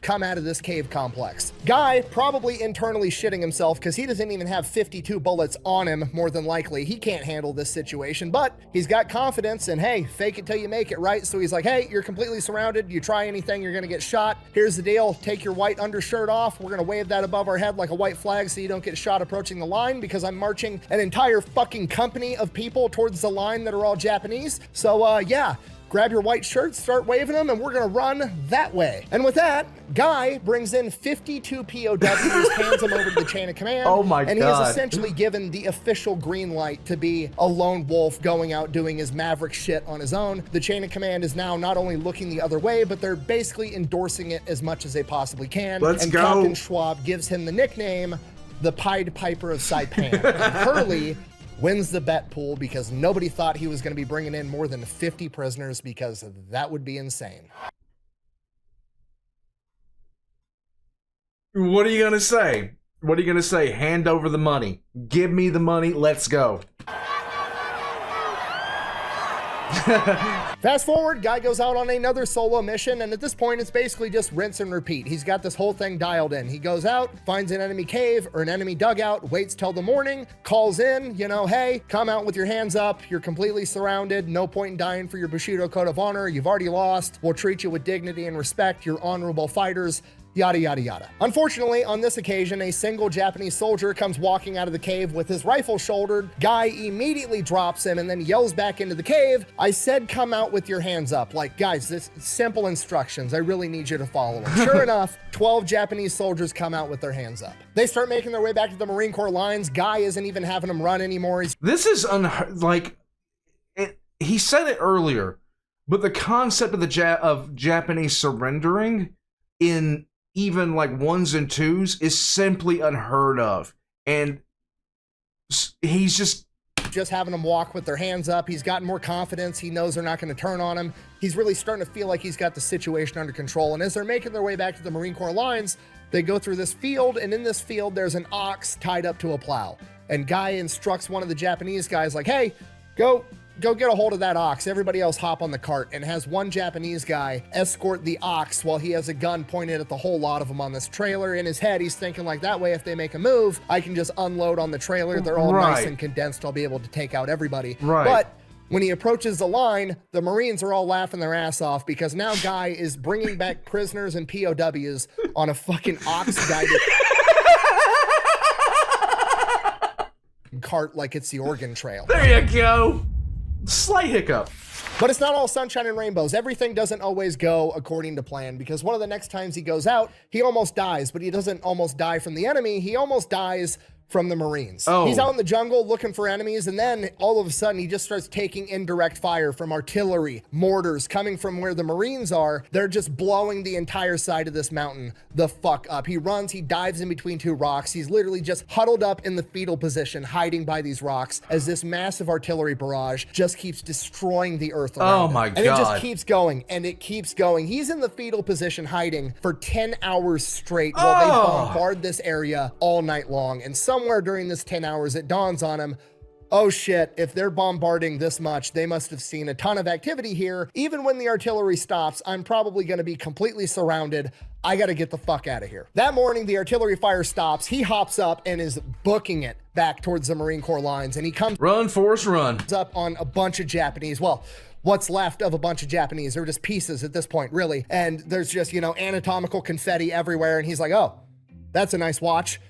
Come out of this cave complex. Guy probably internally shitting himself because he doesn't even have 52 bullets on him, more than likely. He can't handle this situation, but he's got confidence, and hey, fake it till you make it, right? So he's like, hey, you're completely surrounded. You try anything, you're gonna get shot. Here's the deal. Take your white undershirt off. We're gonna wave that above our head like a white flag so you don't get shot approaching the line, because I'm marching an entire fucking company of people towards the line that are all Japanese. So yeah, grab your white shirts, start waving them, and we're gonna run that way. And with that, Guy brings in 52 POWs, hands them over to the chain of command. Oh my God. And he is essentially given the official green light to be a lone wolf going out doing his maverick shit on his own. The chain of command is now not only looking the other way, but they're basically endorsing it as much as they possibly can. And Captain Schwab gives him the nickname, the Pied Piper of Saipan. Hurley wins the bet pool because nobody thought he was going to be bringing in more than 50 prisoners, because that would be insane. What are you going to say? What are you going to say? Hand over the money. Give me the money. Let's go. Fast forward, guy goes out on another solo mission, and at this point, it's basically just rinse and repeat. He's got this whole thing dialed in. He goes out, finds an enemy cave or an enemy dugout, waits till the morning, calls in, you know, hey, come out with your hands up. You're completely surrounded. No point in dying for your Bushido Code of Honor. You've already lost. We'll treat you with dignity and respect. You're honorable fighters. Yada, yada, yada. Unfortunately, on this occasion, a single Japanese soldier comes walking out of the cave with his rifle shouldered. Guy immediately drops him and then yells back into the cave, I said come out with your hands up. Like, guys, this simple instructions. I really need you to follow them. Sure enough, 12 Japanese soldiers come out with their hands up. They start making their way back to the Marine Corps lines. Guy isn't even having them run anymore. This is he said it earlier, but the concept of of Japanese surrendering in even like ones and twos is simply unheard of, and he's just having them walk with their hands up. He's gotten more confidence. He knows they're not going to turn on him. He's really starting to feel like he's got the situation under control. And as they're making their way back to the Marine Corps lines, they go through this field, and in this field there's an ox tied up to a plow, and Guy instructs one of the Japanese guys like, hey, go get a hold of that ox. Everybody else hop on the cart, and has one Japanese guy escort the ox while he has a gun pointed at the whole lot of them on this trailer. In his head, he's thinking like, that way, if they make a move, I can just unload on the trailer. They're all nice and condensed. I'll be able to take out everybody. But when he approaches the line, the Marines are all laughing their ass off because now Guy is bringing back prisoners and POWs on a fucking ox-guided cart like it's the Oregon Trail. There you go. Slight hiccup. But it's not all sunshine and rainbows. Everything doesn't always go according to plan, because one of the next times he goes out, he almost dies, but he doesn't almost die from the enemy. He almost dies from the Marines. He's out in the jungle looking for enemies, and then all of a sudden he just starts taking indirect fire from artillery, mortars coming from where the Marines are. They're just blowing the entire side of this mountain the fuck up. He runs, he dives in between two rocks. He's literally just huddled up in the fetal position, hiding by these rocks as this massive artillery barrage just keeps destroying the earth around him. My God. And it just keeps going, and it keeps going. He's in the fetal position hiding for 10 hours straight while they bombard this area all night long. And somewhere during this 10 hours, it dawns on him, oh shit, if they're bombarding this much, they must have seen a ton of activity here. Even when the artillery stops, I'm probably going to be completely surrounded. I got to get the fuck out of here. That morning, the artillery fire stops. He hops up and is booking it back towards the Marine Corps lines, and he comes run, Forrest, run up on a bunch of Japanese. Well, what's left of a bunch of Japanese. They're just pieces at this point, really. And there's just, you know, anatomical confetti everywhere. And he's like, oh, that's a nice watch.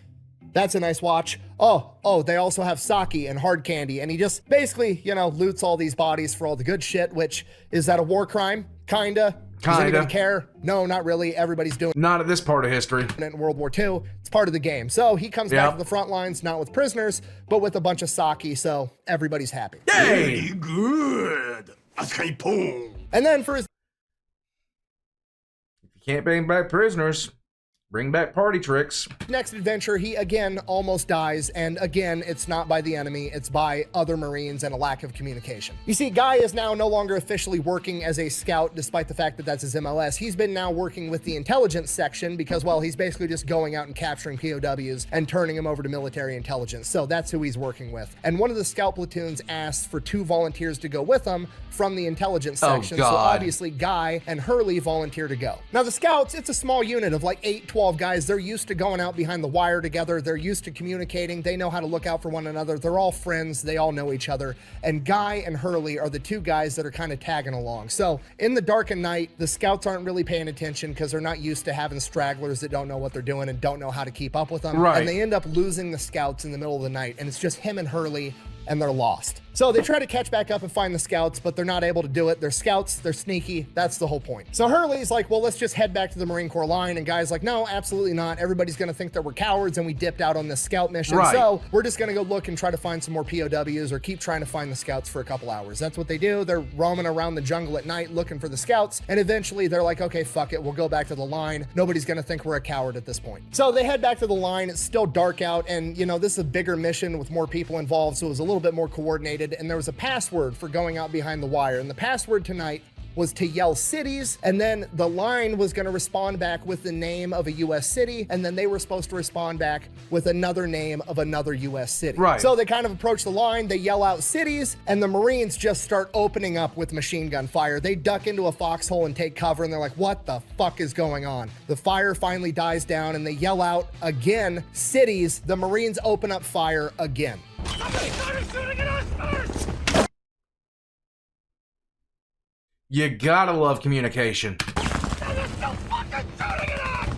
That's a nice watch. Oh, they also have sake and hard candy. And he just basically, you know, loots all these bodies for all the good shit, which, is that a war crime? Kinda. Does anybody care? No, not really. Everybody's doing it. Not at this part of history. In World War II, it's part of the game. So he comes back to the front lines, not with prisoners, but with a bunch of sake, so everybody's happy. Yay! Good. And then for his... If you can't bring back prisoners, bring back party tricks. Next adventure, he again almost dies, and again, it's not by the enemy, it's by other Marines and a lack of communication. You see, Guy is now no longer officially working as a scout, despite the fact that that's his MLS. He's been now working with the intelligence section because, well, he's basically just going out and capturing POWs and turning them over to military intelligence. So that's who he's working with. And one of the scout platoons asked for 2 volunteers to go with him from the intelligence section. So obviously Guy and Harley volunteer to go. Now the scouts, it's a small unit of like 8-12 guys. They're used to going out behind the wire together. They're used to communicating. They know how to look out for one another. They're all friends. They all know each other. And Guy and Harley are the 2 guys that are kind of tagging along. So in the dark and night, the scouts aren't really paying attention because they're not used to having stragglers that don't know what they're doing and don't know how to keep up with them. And they end up losing the scouts in the middle of the night. And it's just him and Harley, and they're lost. So they try to catch back up and find the scouts, but they're not able to do it. They're scouts, they're sneaky. That's the whole point. So Harley's like, well, let's just head back to the Marine Corps line. And Guy's like, no, absolutely not. Everybody's gonna think that we're cowards and we dipped out on this scout mission. So we're just gonna go look and try to find some more POWs or keep trying to find the scouts for a couple hours. That's what they do. They're roaming around the jungle at night looking for the scouts. And eventually they're like, okay, fuck it. We'll go back to the line. Nobody's gonna think we're a coward at this point. So they head back to the line. It's still dark out. And you know, this is a bigger mission with more people involved. So it was a little bit more coordinated. And there was a password for going out behind the wire. And the password tonight was to yell cities, and then the line was going to respond back with the name of a U.S. city, and then they were supposed to respond back with another name of another U.S. city. Right. So they kind of approach the line, they yell out cities, and the Marines just start opening up with machine gun fire. They duck into a foxhole and take cover, and they're like, what the fuck is going on? The fire finally dies down, and they yell out again, cities. The Marines open up fire again. Somebody started shooting at us first! You gotta love communication. And they're still fucking shooting at us!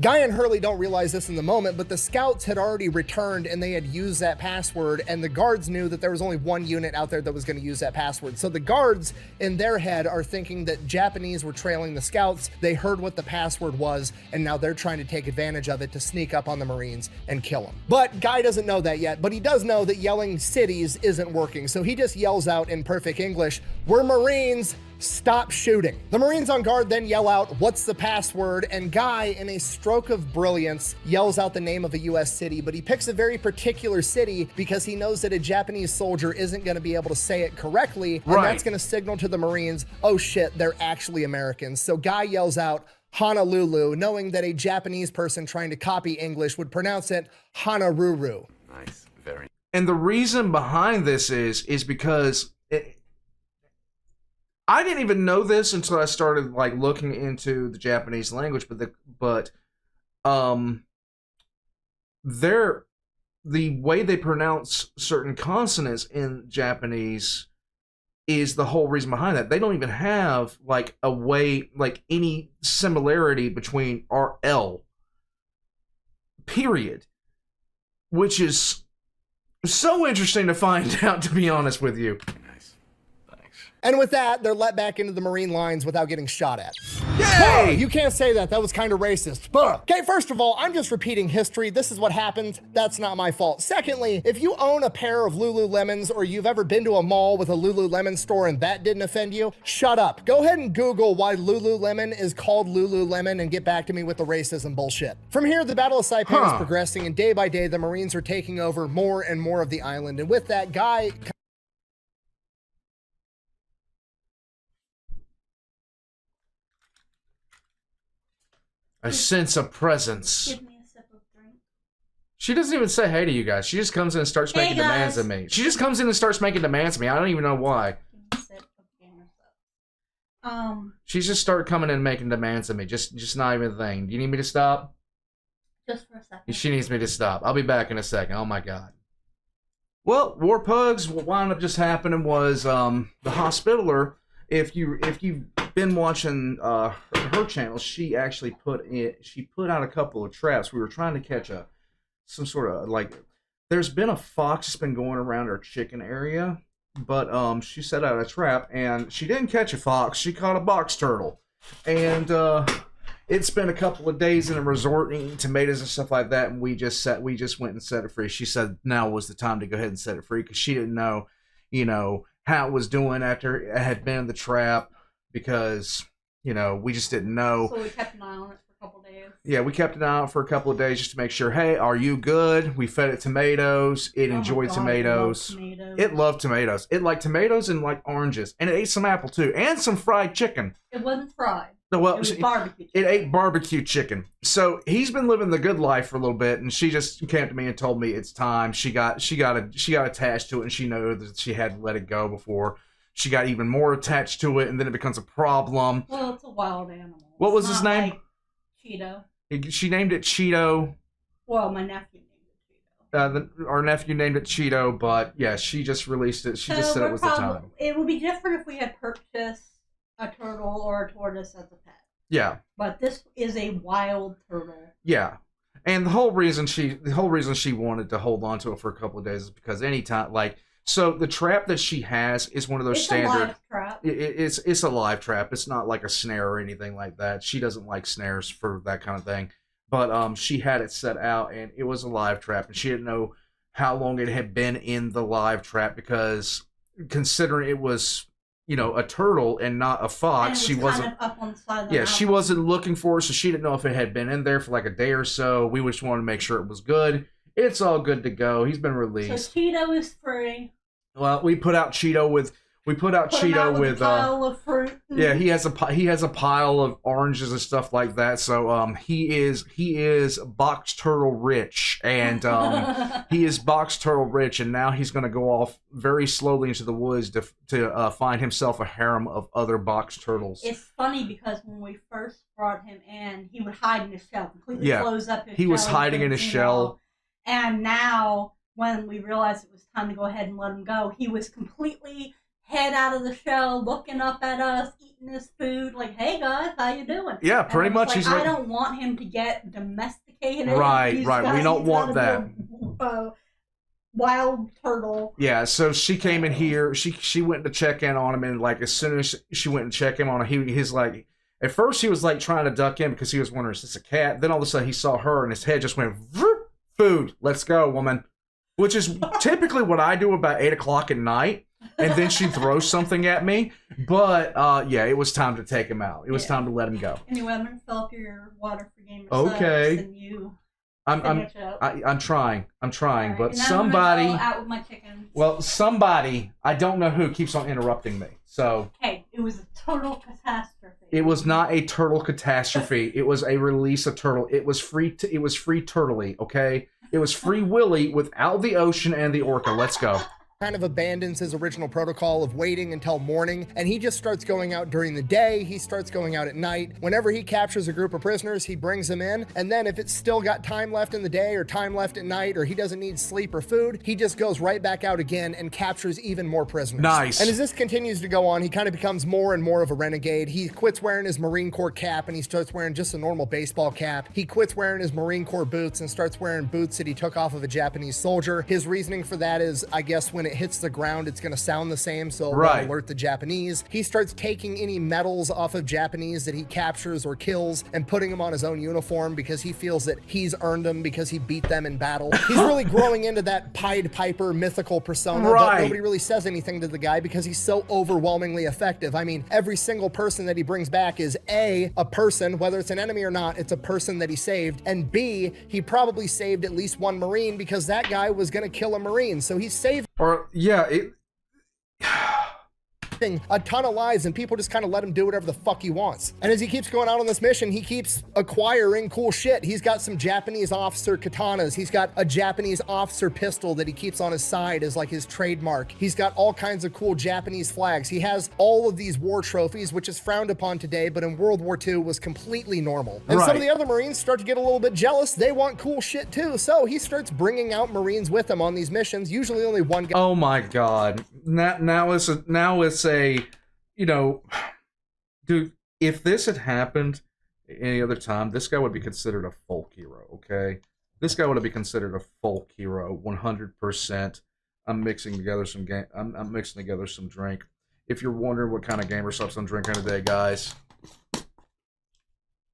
Guy and Hurley don't realize this in the moment, but the scouts had already returned and they had used that password, and the guards knew that there was only one unit out there that was going to use that password. So the guards in their head are thinking that Japanese were trailing the scouts. They heard what the password was, and now they're trying to take advantage of it to sneak up on the Marines and kill them. But Guy doesn't know that yet, but he does know that yelling cities isn't working. So he just yells out in perfect English, "We're Marines, stop shooting." The Marines on guard then yell out, "What's the password?" And Guy, in a stroke of brilliance, yells out the name of a US city, but he picks a very particular city because he knows that a Japanese soldier isn't going to be able to say it correctly, and that's going to signal to the Marines, oh shit, they're actually Americans. So Guy yells out Honolulu, knowing that a Japanese person trying to copy English would pronounce it Honolulu. Nice, very. And the reason behind this is because I didn't even know this until I started like looking into the Japanese language, but the way they pronounce certain consonants in Japanese is the whole reason behind that. They don't even have like a way, like any similarity between RL, period, which is so interesting to find out, to be honest with you. And with that, they're let back into the Marine lines without getting shot at. Yay! You can't say that. That was kind of racist. Okay, first of all, I'm just repeating history. This is what happened. That's not my fault. Secondly, if you own a pair of Lululemons or you've ever been to a mall with a Lululemon store and that didn't offend you, shut up. Go ahead and Google why Lululemon is called Lululemon and get back to me with the racism bullshit. From here, the Battle of Saipan is progressing, and day by day, the Marines are taking over more and more of the island. And with that, Guy... I sense a presence. Give me a sip of drink. She doesn't even say hey to you guys. She just comes in and starts making demands of me. She just comes in and starts making demands of me. I don't even know why. Give me a sip of gamer stuff. She's just started coming in and making demands of me. Just not even a thing. Do you need me to stop? Just for a second. She needs me to stop. I'll be back in a second. Oh my god. Well, War Pugs, what wound up just happening was the Hospitaler, if you've been watching her channel, she actually put out a couple of traps. We were trying to catch some sort of, like, there's been a fox that's been going around our chicken area, but she set out a trap and she didn't catch a fox, she caught a box turtle. And it's been a couple of days in a resort eating tomatoes and stuff like that, and we just went and set it free. She said now was the time to go ahead and set it free because she didn't know, how it was doing after it had been in the trap, because we just didn't know. So we kept an eye on it for a couple of days. Yeah, we kept an eye on it for a couple of days just to make sure, hey, are you good? We fed it tomatoes. It enjoyed tomatoes. It loved tomatoes. It liked tomatoes and liked oranges. And it ate some apple too. And some fried chicken. It wasn't fried. Well, it was barbecue chicken. It ate barbecue chicken. So he's been living the good life for a little bit, and she just came to me and told me it's time. She got attached to it, and she knew that she had to let it go before she got even more attached to it, and then it becomes a problem. Well, it's a wild animal. What was his name? Like Cheeto. She named it Cheeto. Well, my nephew named it Cheeto. Our nephew named it Cheeto, but yeah, she just released it. She just said it was the time. It would be different if we had purchased a turtle or a tortoise as a pet. Yeah. But this is a wild turtle. Yeah. And the whole reason she wanted to hold on to it for a couple of days is because anytime, like, so the trap that she has is one of those standard. It's a live trap. It's a live trap. It's not like a snare or anything like that. She doesn't like snares for that kind of thing. But she had it set out, and it was a live trap, and she didn't know how long it had been in the live trap, because considering it was, a turtle and not a fox, she wasn't up on the side of the she wasn't looking for it, so she didn't know if it had been in there for like a day or so. We just wanted to make sure it was good. It's all good to go. He's been released. So Cheeto is free. Well, we put out Cheeto We put out Put him Cheeto out with with a pile of fruit. yeah, he has a pile of oranges and stuff like that. So he is box turtle rich, and he is box turtle rich, and now he's going to go off very slowly into the woods to find himself a harem of other box turtles. It's funny because when we first brought him in, he would hide in his shell, completely close up his shell. He was hiding in his shell. And now, when we realized it was time to go ahead and let him go, he was completely head out of the shell, looking up at us, eating his food, like, "Hey guys, how you doing?" Yeah, pretty much. Like, he's I don't want him to get domesticated. Right. We don't want that. Wild turtle. Yeah, so she came in here. She went to check in on him, and like as soon as she went and checked him on him, he's like, at first he was like trying to duck in because he was wondering, is this a cat? Then all of a sudden he saw her, and his head just went, vroom, food. Let's go, woman. Which is typically what I do about 8 o'clock at night. And then she throws something at me. But, yeah, it was time to take him out. It was time to let him go. Anyway, I'm going to fill up your water for Game of Okay. Subs and you I'm trying. right. But and somebody... I'm gonna go out with my chickens. Well, somebody, I don't know who, keeps on interrupting me. So... Hey, it was a total catastrophe. It was not a turtle catastrophe. It was a release of turtle. It was free turtly, okay? It was Free Willy without the ocean and the orca. Let's go. Kind of abandons his original protocol of waiting until morning, and he just starts going out during the day. He starts going out at night. Whenever he captures a group of prisoners, he brings them in, and then if it's still got time left in the day or time left at night, or he doesn't need sleep or food, he just goes right back out again and captures even more prisoners. Nice. And as this continues to go on, he kind of becomes more and more of a renegade. He quits wearing his Marine Corps cap and he starts wearing just a normal baseball cap. He quits wearing his Marine Corps boots and starts wearing boots that he took off of a Japanese soldier. His reasoning for that is, I guess, when it hits the ground, it's going to sound the same, so it won't alert the Japanese. He starts taking any medals off of Japanese that he captures or kills and putting them on his own uniform because he feels that he's earned them because he beat them in battle. He's really growing into that Pied Piper mythical persona, but nobody really says anything to the guy because he's so overwhelmingly effective. I mean, every single person that he brings back is A, a person, whether it's an enemy or not, it's a person that he saved, and B, he probably saved at least one Marine because that guy was going to kill a Marine, so he saved a ton of lives, and people just kind of let him do whatever the fuck he wants. And as he keeps going out on this mission, he keeps acquiring cool shit. He's got some Japanese officer katanas. He's got a Japanese officer pistol that he keeps on his side as like his trademark. He's got all kinds of cool Japanese flags. He has all of these war trophies, which is frowned upon today, but in World War II was completely normal. And some of the other Marines start to get a little bit jealous. They want cool shit too. So he starts bringing out Marines with him on these missions, usually only one guy. Oh my God. Now it's a, you know, dude, if this had happened any other time, this guy would be considered a folk hero, okay? This guy would be considered a folk hero, 100%. I'm mixing together some drink. If you're wondering what kind of gamer subs I'm drinking today, guys,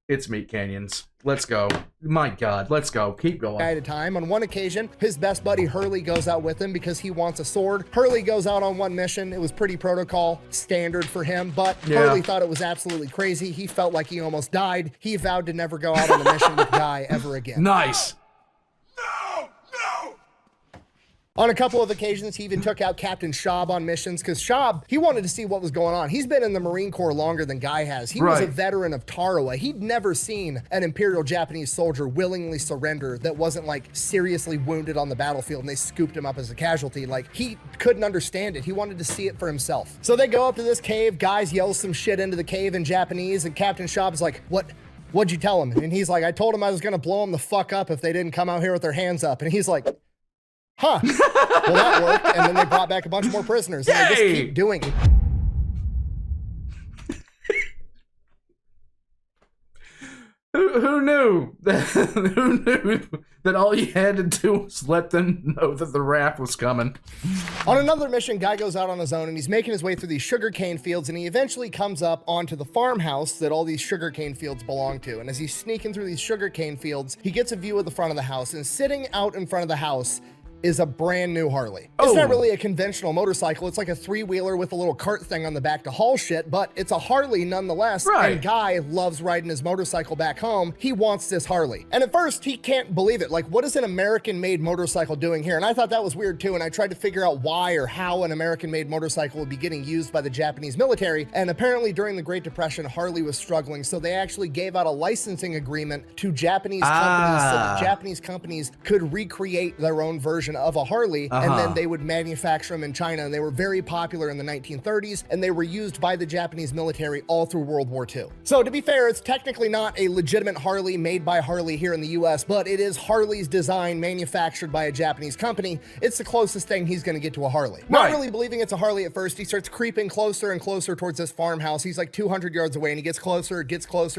it's Meat Canyons. Let's go. My God, let's go. Keep going. At a time. On one occasion, his best buddy Harley goes out with him because he wants a sword. Harley goes out on one mission. It was pretty protocol standard for him, but Harley thought it was absolutely crazy. He felt like he almost died. He vowed to never go out on a mission with Guy ever again. Nice. On a couple of occasions, he even took out Captain Schaub on missions because Schaub, he wanted to see what was going on. He's been in the Marine Corps longer than Guy has. He was a veteran of Tarawa. He'd never seen an Imperial Japanese soldier willingly surrender that wasn't like seriously wounded on the battlefield and they scooped him up as a casualty. Like, he couldn't understand it. He wanted to see it for himself. So they go up to this cave. Guys yell some shit into the cave in Japanese, and Captain Schaub's like, what'd you tell him? And he's like, I told him I was gonna blow him the fuck up if they didn't come out here with their hands up. And he's like, huh. Well, that worked. And then they brought back a bunch more prisoners. And they just keep doing it. Who knew that all you had to do was let them know that the raft was coming? On another mission, Guy goes out on his own and he's making his way through these sugarcane fields, and he eventually comes up onto the farmhouse that all these sugarcane fields belong to. And as he's sneaking through these sugarcane fields, he gets a view of the front of the house, and sitting out in front of the house is a brand new Harley. It's not really a conventional motorcycle. It's like a three-wheeler with a little cart thing on the back to haul shit, but it's a Harley nonetheless. Right. And Guy loves riding his motorcycle back home. He wants this Harley. And at first, he can't believe it. Like, what is an American-made motorcycle doing here? And I thought that was weird too, and I tried to figure out why or how an American-made motorcycle would be getting used by the Japanese military. And apparently during the Great Depression, Harley was struggling, so they actually gave out a licensing agreement to Japanese companies so that Japanese companies could recreate their own version of a Harley, and then they would manufacture them in China. And they were very popular in the 1930s, and they were used by the Japanese military all through World War II. So to be fair, it's technically not a legitimate Harley made by Harley here in the US, but it is Harley's design manufactured by a Japanese company. It's the closest thing he's gonna get to a Harley. Not really believing it's a Harley at first, he starts creeping closer and closer towards this farmhouse. He's like 200 yards away, and he gets closer,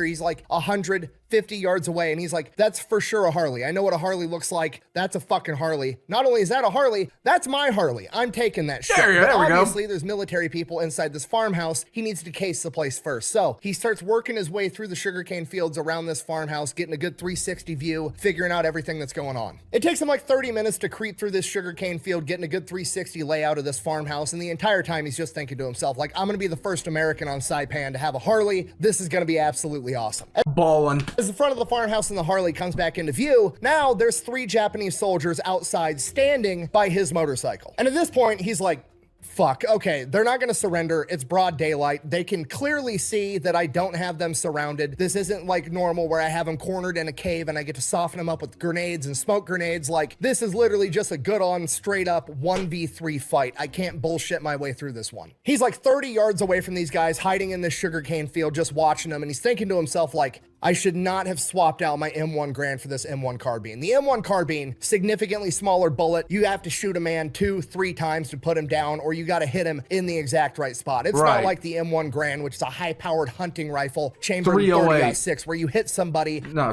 he's like 150 yards away, and he's like, that's for sure a Harley. I know what a Harley looks like. That's a fucking Harley. Not only is that a Harley, that's my Harley. I'm taking that shit. But obviously there's military people inside this farmhouse. He needs to case the place first. So he starts working his way through the sugarcane fields around this farmhouse, getting a good 360 view, figuring out everything that's going on. It takes him like 30 minutes to creep through this sugarcane field, getting a good 360 layout of this farmhouse. And the entire time he's just thinking to himself, like, I'm gonna be the first American on Saipan to have a Harley. This is gonna be absolutely awesome. Ballin'. As the front of the farmhouse and the Harley comes back into view, now there's 3 Japanese soldiers outside standing by his motorcycle. And at this point, he's like, fuck, okay, they're not gonna surrender. It's broad daylight. They can clearly see that I don't have them surrounded. This isn't like normal where I have them cornered in a cave and I get to soften them up with grenades and smoke grenades. Like, this is literally just a good on straight up 1v3 fight. I can't bullshit my way through this one. He's like 30 yards away from these guys, hiding in this sugarcane field, just watching them, and he's thinking to himself like, I should not have swapped out my M1 Garand for this M1 carbine. The M1 carbine, significantly smaller bullet. You have to shoot a man 2-3 times to put him down, or you got to hit him in the exact right spot. It's not like the M1 Garand, which is a high-powered hunting rifle, chambered in 30-06, where you hit somebody. No,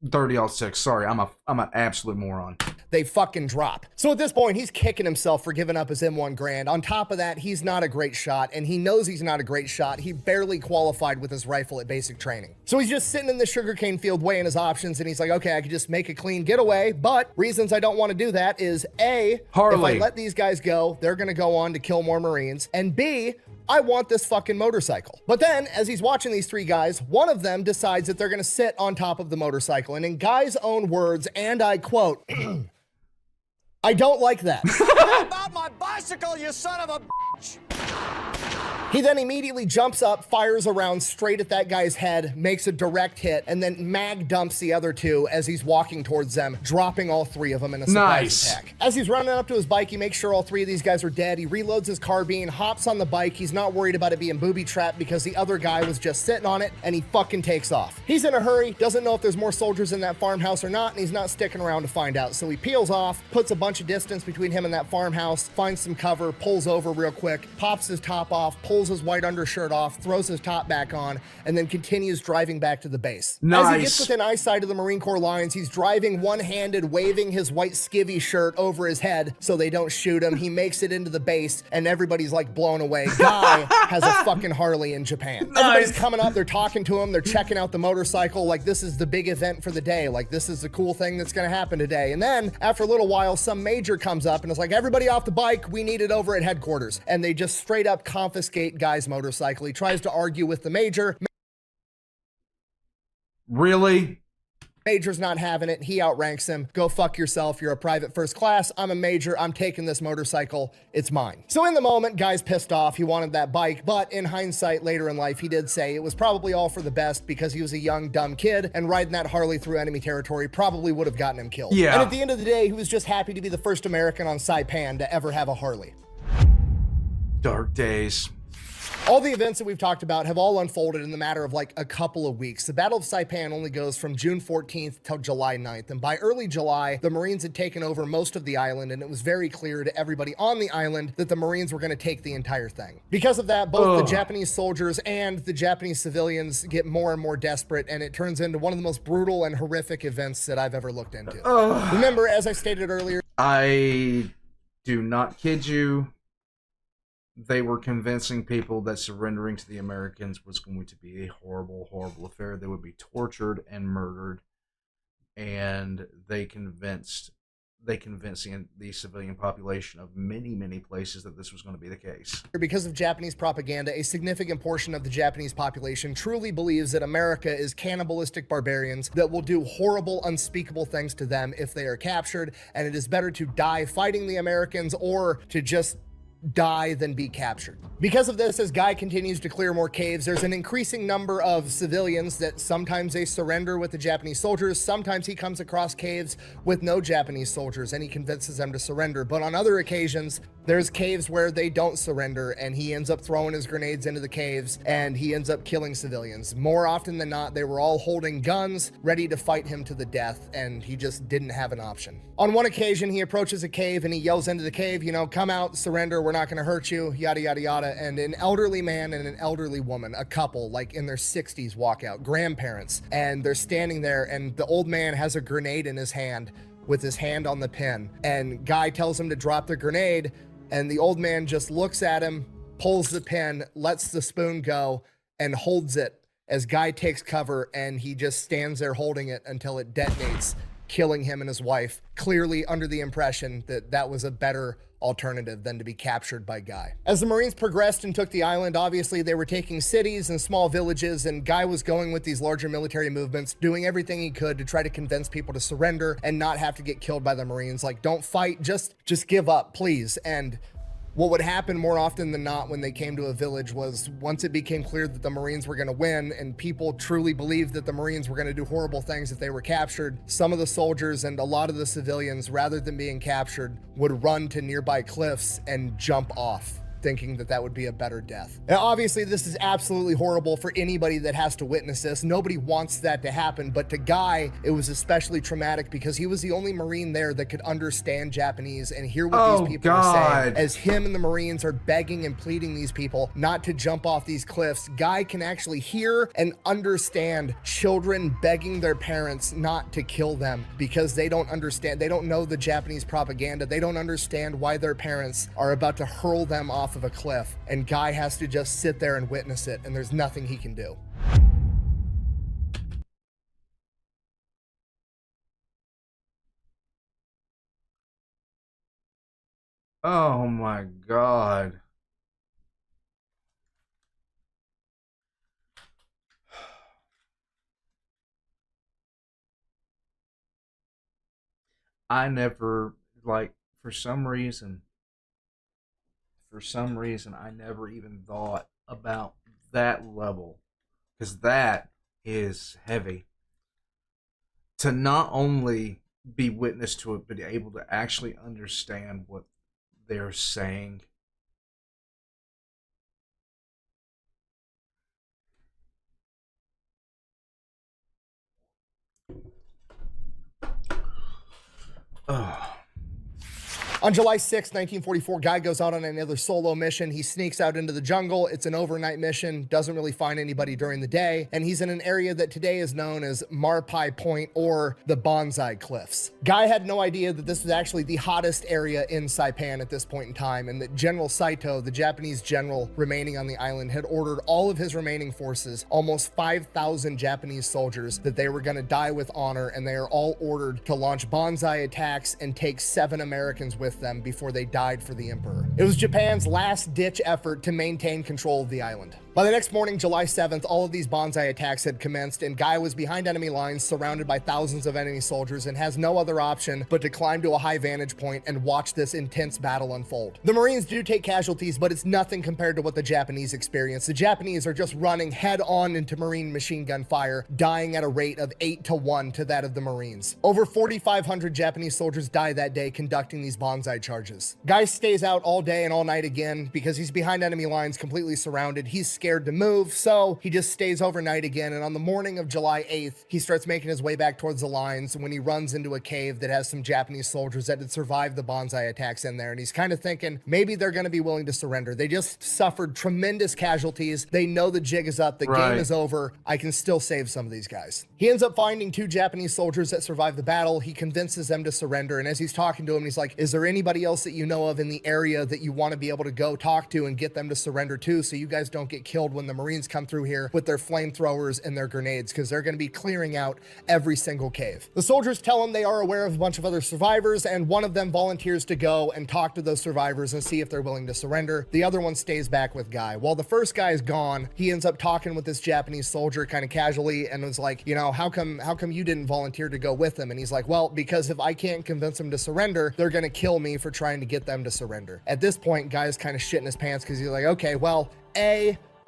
30-06. Sorry, I'm an absolute moron. They fucking drop. So at this point, he's kicking himself for giving up his M1 Garand. On top of that, he's not a great shot, and he knows he's not a great shot. He barely qualified with his rifle at basic training. So he's just sitting in the sugarcane field weighing his options, and he's like, okay, I could just make a clean getaway, but reasons I don't want to do that is A, Harley. if I let these guys go, they're gonna go on to kill more Marines, and B, I want this fucking motorcycle. But then, as he's watching these 3 guys, one of them decides that they're gonna sit on top of the motorcycle, and in Guy's own words, and I quote, I don't like that. About my bicycle, you son of a bitch! He then immediately jumps up, fires a round straight at that guy's head, makes a direct hit, and then mag dumps the other 2 as he's walking towards them, dropping all 3 of them in a surprise attack. As he's running up to his bike, he makes sure all 3 of these guys are dead. He reloads his carbine, hops on the bike. He's not worried about it being booby-trapped because the other guy was just sitting on it, and he fucking takes off. He's in a hurry, doesn't know if there's more soldiers in that farmhouse or not, and he's not sticking around to find out. So he peels off, puts a bunch of distance between him and that farmhouse, finds some cover, pulls over real quick, pops his top off, pulls his white undershirt off, throws his top back on, and then continues driving back to the base. As he gets within eyesight of the Marine Corps lines, he's driving one-handed, waving his white skivvy shirt over his head so they don't shoot him. He makes it into the base, and everybody's like blown away. Guy has a fucking Harley in Japan. Everybody's coming up, they're talking to him, they're checking out the motorcycle, like this is the big event for the day, like this is the cool thing that's gonna happen today. And then, after a little while, some major comes up and is like, everybody off the bike, we need it over at headquarters. And they just straight up confiscate Guy's motorcycle. He tries to argue with the major. Really? Major's not having it. He outranks him. Go fuck yourself. You're a private first class. I'm a major. I'm taking this motorcycle. It's mine. So in the moment, Guy's pissed off. He wanted that bike, but in hindsight, later in life, he did say it was probably all for the best because he was a young, dumb kid, and riding that Harley through enemy territory probably would have gotten him killed. Yeah. And at the end of the day, he was just happy to be the first American on Saipan to ever have a Harley. Dark days. All the events that we've talked about have all unfolded in the matter of like a couple of weeks. The Battle of Saipan only goes from June 14th till July 9th. And by early July, the Marines had taken over most of the island, and it was very clear to everybody on the island that the Marines were going to take the entire thing. Because of that, both the Japanese soldiers and the Japanese civilians get more and more desperate, and it turns into one of the most brutal and horrific events that I've ever looked into. Remember, as I stated earlier, I do not kid you. They were convincing people that surrendering to the Americans was going to be a horrible, horrible affair. They would be tortured and murdered. And they convinced they convinced the civilian population of many, many places that this was going to be the case. Because of Japanese propaganda, a significant portion of the Japanese population truly believes that America is cannibalistic barbarians that will do horrible, unspeakable things to them if they are captured, and it is better to die fighting the Americans or to just die than be captured. Because of this, as Guy continues to clear more caves, there's an increasing number of civilians that sometimes they surrender with the Japanese soldiers, sometimes he comes across caves with no Japanese soldiers and he convinces them to surrender. But on other occasions, there's caves where they don't surrender and he ends up throwing his grenades into the caves and he ends up killing civilians. More often than not, they were all holding guns, ready to fight him to the death, and he just didn't have an option. On one occasion, he approaches a cave and he yells into the cave, you know, come out, surrender, we're not gonna hurt you, yada, yada, yada. And an elderly man and an elderly woman, a couple, like in their 60s, walk out, grandparents, and they're standing there and the old man has a grenade in his hand with his hand on the pin. And Guy tells him to drop the grenade, and the old man just looks at him, pulls the pin, lets the spoon go, and holds it as Guy takes cover, and he just stands there holding it until it detonates, killing him and his wife, clearly under the impression that that was a better alternative than to be captured by Guy. As the Marines progressed and took the island, obviously they were taking cities and small villages, and Guy was going with these larger military movements, doing everything he could to try to convince people to surrender and not have to get killed by the Marines. Like, don't fight, just give up, please. And what would happen more often than not when they came to a village was, once it became clear that the Marines were going to win and people truly believed that the Marines were going to do horrible things if they were captured, some of the soldiers and a lot of the civilians, rather than being captured, would run to nearby cliffs and jump off, thinking that that would be a better death. Now, obviously, this is absolutely horrible for anybody that has to witness this. Nobody wants that to happen, but to Guy, it was especially traumatic because he was the only Marine there that could understand Japanese and hear what these people were saying. As him and the Marines are begging and pleading these people not to jump off these cliffs, Guy can actually hear and understand children begging their parents not to kill them because they don't understand, they don't know the Japanese propaganda, they don't understand why their parents are about to hurl them off of a cliff, and Guy has to just sit there and witness it, and there's nothing he can do. Oh my God. I never, like, for some reason, I never even thought about that level, because that is heavy. To not only be witness to it, but able to actually understand what they're saying. Oh. On July 6, 1944, Guy goes out on another solo mission. He sneaks out into the jungle. It's an overnight mission, doesn't really find anybody during the day, and he's in an area that today is known as Marpai Point, or the Bonsai Cliffs. Guy had no idea that this was actually the hottest area in Saipan at this point in time, and that General Saito, the Japanese general remaining on the island, had ordered all of his remaining forces, almost 5,000 Japanese soldiers, that they were going to die with honor, and they are all ordered to launch bonsai attacks and take 7 Americans with them before they died for the emperor. It was Japan's last-ditch effort to maintain control of the island. By the next morning, July 7th, all of these bonsai attacks had commenced, and Guy was behind enemy lines, surrounded by thousands of enemy soldiers, and has no other option but to climb to a high vantage point and watch this intense battle unfold. The Marines do take casualties, but it's nothing compared to what the Japanese experience. The Japanese are just running head-on into Marine machine gun fire, dying at a rate of 8-to-1 to that of the Marines. Over 4,500 Japanese soldiers die that day conducting these bonsai charges. Guy stays out all day and all night again because he's behind enemy lines, completely surrounded. He's scared to move, so he just stays overnight again, and on the morning of July 8th, he starts making his way back towards the lines when he runs into a cave that has some Japanese soldiers that had survived the bonsai attacks in there, and he's kind of thinking maybe they're going to be willing to surrender. They just suffered tremendous casualties. They know the jig is up, the game is over. I can still save some of these guys. He ends up finding 2 Japanese soldiers that survived the battle. He convinces them to surrender, and as he's talking to him, he's like, is there anybody else that you know of in the area that you want to be able to go talk to and get them to surrender to, so you guys don't get killed when the Marines come through here with their flamethrowers and their grenades, because they're going to be clearing out every single cave. The soldiers tell them they are aware of a bunch of other survivors, and one of them volunteers to go and talk to those survivors and see if they're willing to surrender. The other one stays back with Guy. While the first guy is gone, he ends up talking with this Japanese soldier kind of casually and was like, you know, how come you didn't volunteer to go with him? And he's like, well, because if I can't convince them to surrender, they're going to kill me for trying to get them to surrender. At this point, Guy's kind of shitting his pants because he's like, okay, well,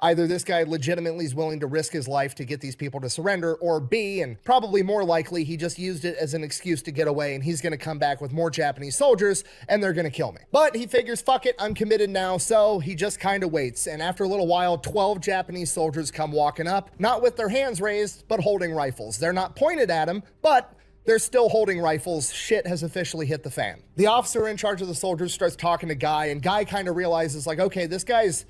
either this guy legitimately is willing to risk his life to get these people to surrender, or B, and probably more likely, he just used it as an excuse to get away and he's going to come back with more Japanese soldiers and they're going to kill me. But he figures, fuck it, I'm committed now, so he just kind of waits. And after a little while, 12 Japanese soldiers come walking up, not with their hands raised, but holding rifles. They're not pointed at him, but they're still holding rifles. Shit has officially hit the fan. The officer in charge of the soldiers starts talking to Guy, and Guy kind of realizes, like, okay, this guy's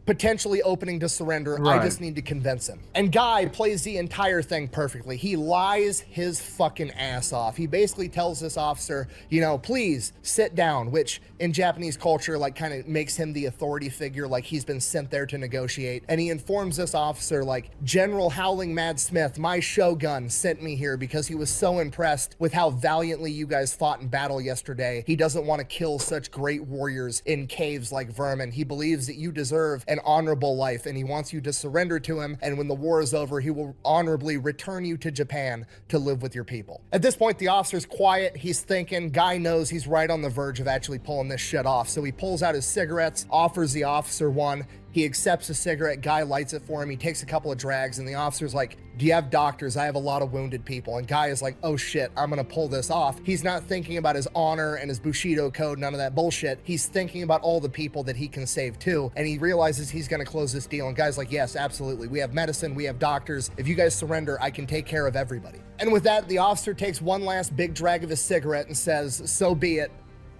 potentially opening to surrender. Right. I just need to convince him. And Guy plays the entire thing perfectly. He lies his fucking ass off. He basically tells this officer, you know, please sit down, which in Japanese culture, like, kind of makes him the authority figure, like he's been sent there to negotiate. And he informs this officer, like, General Howling Mad Smith, my shogun, sent me here because he was so impressed with how valiantly you guys fought in battle yesterday. He doesn't want to kill such great warriors in caves like vermin. He believes that you deserve an honorable life, and he wants you to surrender to him, and when the war is over, he will honorably return you to Japan to live with your people. At this point, the officer's quiet. He's thinking. Guy knows he's right on the verge of actually pulling this shit off, so he pulls out his cigarettes, offers the officer one. He accepts a cigarette. Guy lights it for him. He takes a couple of drags, and the officer's like, do you have doctors? I have a lot of wounded people. And Guy is like, oh shit, I'm gonna pull this off. He's not thinking about his honor and his Bushido code, none of that bullshit. He's thinking about all the people that he can save too. And he realizes he's gonna close this deal. And Guy's like, yes, absolutely. We have medicine, we have doctors. If you guys surrender, I can take care of everybody. And with that, the officer takes one last big drag of his cigarette and says, so be it.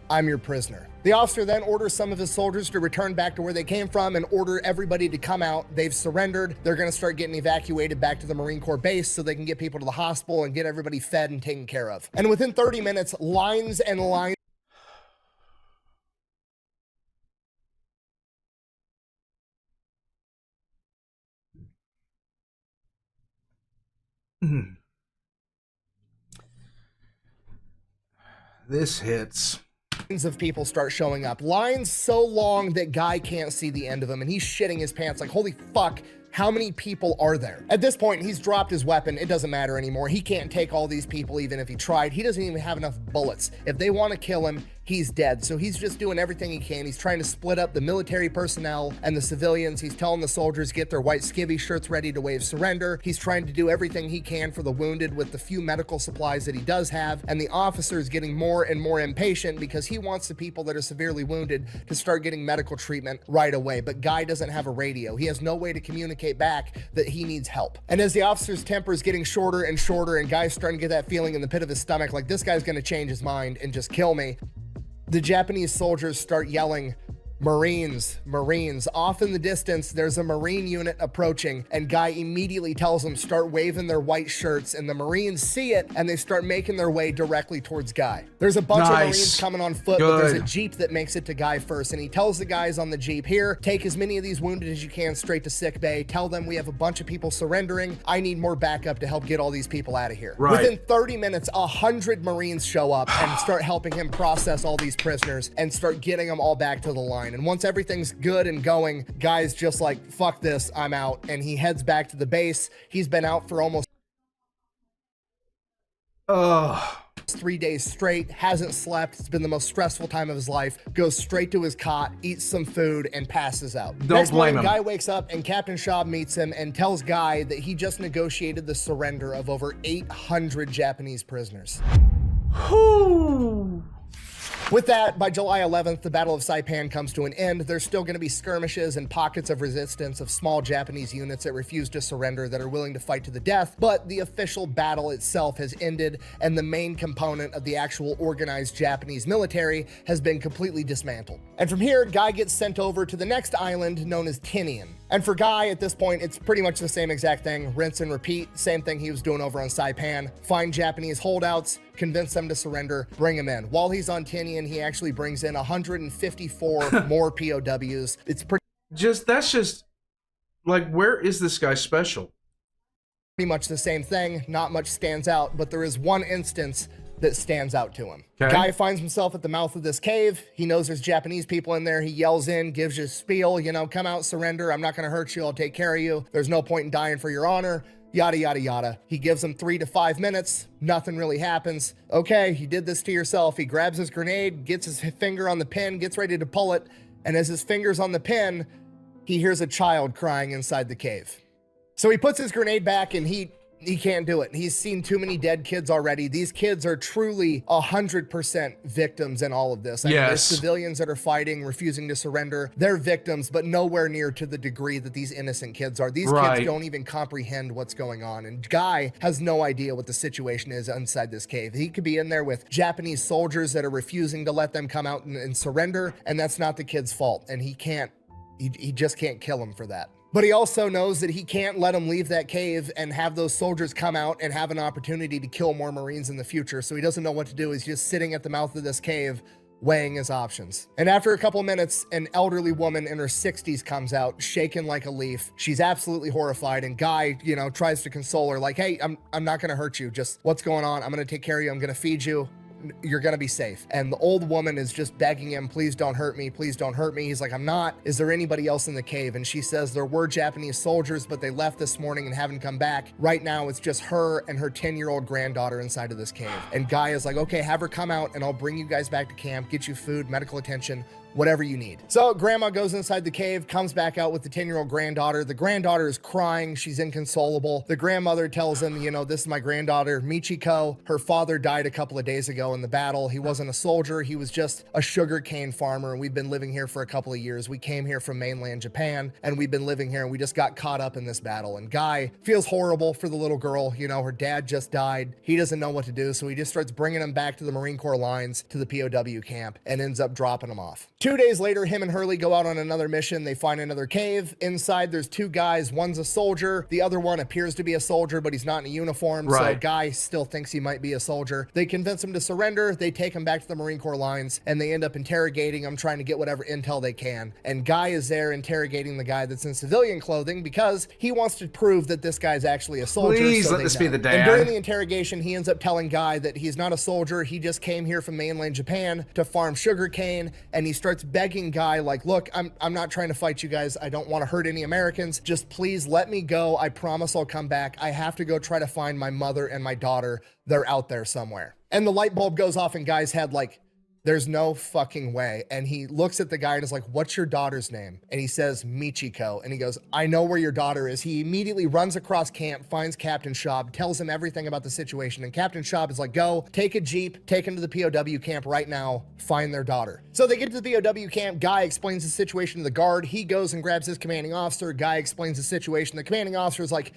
I'm your prisoner. The officer then orders some of his soldiers to return back to where they came from and order everybody to come out. They've surrendered. They're going to start getting evacuated back to the Marine Corps base so they can get people to the hospital and get everybody fed and taken care of. And within 30 minutes, lines and lines. This hits. Of people start showing up. Lines so long that Guy can't see the end of them, and he's shitting his pants like, holy fuck, how many people are there? At this point, he's dropped his weapon. It doesn't matter anymore. He can't take all these people even if he tried. He doesn't even have enough bullets. If they want to kill him, he's dead. So he's just doing everything he can. He's trying to split up the military personnel and the civilians. He's telling the soldiers get their white skivvy shirts ready to wave surrender. He's trying to do everything he can for the wounded with the few medical supplies that he does have. And the officer is getting more and more impatient because he wants the people that are severely wounded to start getting medical treatment right away. But Guy doesn't have a radio. He has no way to communicate back that he needs help. And as the officer's temper is getting shorter and shorter, and Guy's starting to get that feeling in the pit of his stomach, like, this guy's gonna change his mind and just kill me, the Japanese soldiers start yelling, Marines, Marines. Off in the distance, there's a Marine unit approaching, and Guy immediately tells them start waving their white shirts, and the Marines see it, and they start making their way directly towards Guy. There's a bunch of Marines coming on foot, but there's a Jeep that makes it to Guy first, and he tells the guys on the Jeep, here, take as many of these wounded as you can straight to sick bay. Tell them we have a bunch of people surrendering. I need more backup to help get all these people out of here. Right. Within 30 minutes, 100 Marines show up and start helping him process all these prisoners and start getting them all back to the line. And once everything's good and going, Guy's just like, fuck this, I'm out. And he heads back to the base. He's been out for almost 3 days straight, hasn't slept. It's been the most stressful time of his life. Goes straight to his cot, eats some food, and passes out. Next morning, Guy wakes up and Captain Schaub meets him and tells Guy that he just negotiated the surrender of over 800 Japanese prisoners. With that, by July 11th, the Battle of Saipan comes to an end. There's still going to be skirmishes and pockets of resistance of small Japanese units that refuse to surrender that are willing to fight to the death, but the official battle itself has ended, and the main component of the actual organized Japanese military has been completely dismantled. And from here, Guy gets sent over to the next island known as Tinian. And for Guy, at this point, it's pretty much the same exact thing. Rinse and repeat. Same thing he was doing over on Saipan. Find Japanese holdouts, convince them to surrender, bring him in. While he's on Tinian, he actually brings in 154 more POWs. It's pretty like, where is this guy special? pretty much the same thing. Not much stands out, but there is one instance that stands out to him. Okay. Guy finds himself at the mouth of this cave. He knows there's Japanese people in there. He yells in, gives you a spiel, you know, come out, surrender. I'm not going to hurt you. I'll take care of you. There's no point in dying for your honor. Yada, yada, yada. He gives him 3 to 5 minutes. Nothing really happens. Okay, you did this to yourself. He grabs his grenade, gets his finger on the pin, gets ready to pull it. And as his finger's on the pin, he hears a child crying inside the cave. So he puts his grenade back and he can't do it. He's seen too many dead kids already. These kids are truly 100% victims in all of this. I mean, there's civilians that are fighting, refusing to surrender. They're victims, but nowhere near to the degree that these innocent kids are. These kids don't even comprehend what's going on. And Guy has no idea what the situation is inside this cave. He could be in there with Japanese soldiers that are refusing to let them come out and surrender. And that's not the kid's fault. And he just can't kill him for that. But he also knows that he can't let him leave that cave and have those soldiers come out and have an opportunity to kill more Marines in the future. So he doesn't know what to do. He's just sitting at the mouth of this cave, weighing his options. And after a couple minutes, an elderly woman in her 60s comes out, shaken like a leaf. She's absolutely horrified. And Guy, you know, tries to console her like, hey, I'm not going to hurt you. Just what's going on? I'm going to take care of you. I'm going to feed you. You're gonna be safe. And the old woman is just begging him, please don't hurt me, please don't hurt me. He's like, I'm not. Is there anybody else in the cave? And she says there were Japanese soldiers, but they left this morning and haven't come back. Right now it's just her and her 10-year-old granddaughter inside of this cave. And Guy is like, okay, have her come out and I'll bring you guys back to camp, get you food, medical attention, whatever you need. So grandma goes inside the cave, comes back out with the 10-year-old granddaughter. The granddaughter is crying. She's inconsolable. The grandmother tells him, you know, this is my granddaughter, Michiko. Her father died a couple of days ago in the battle. He wasn't a soldier. He was just a sugarcane farmer. And we've been living here for a couple of years. We came here from mainland Japan and we've been living here and we just got caught up in this battle. And Guy feels horrible for the little girl. You know, her dad just died. He doesn't know what to do. So he just starts bringing him back to the Marine Corps lines, to the POW camp, and ends up dropping him off. 2 days later, him and Harley go out on another mission. They find another cave. Inside, there's 2 guys. One's a soldier. The other one appears to be a soldier, but he's not in a uniform. So Guy still thinks he might be a soldier. They convince him to surrender. They take him back to the Marine Corps lines, and they end up interrogating him, trying to get whatever intel they can. And Guy is there interrogating the guy that's in civilian clothing because he wants to prove that this guy's actually a soldier. Please let this be the dad. And during the interrogation, he ends up telling Guy that he's not a soldier. He just came here from mainland Japan to farm sugarcane, and he starts begging Guy like, look, I'm not trying to fight you guys. I don't want to hurt any Americans. Just please let me go. I promise I'll come back. I have to go try to find my mother and my daughter. They're out there somewhere. And the light bulb goes off in Guy's head like, there's no fucking way. And he looks at the guy and is like, what's your daughter's name? And he says, Michiko. And he goes, I know where your daughter is. He immediately runs across camp, finds Captain Schaub, tells him everything about the situation. And Captain Schaub is like, go, take a Jeep, take him to the POW camp right now, find their daughter. So they get to the POW camp. Guy explains the situation to the guard. He goes and grabs his commanding officer. Guy explains the situation. The commanding officer is like,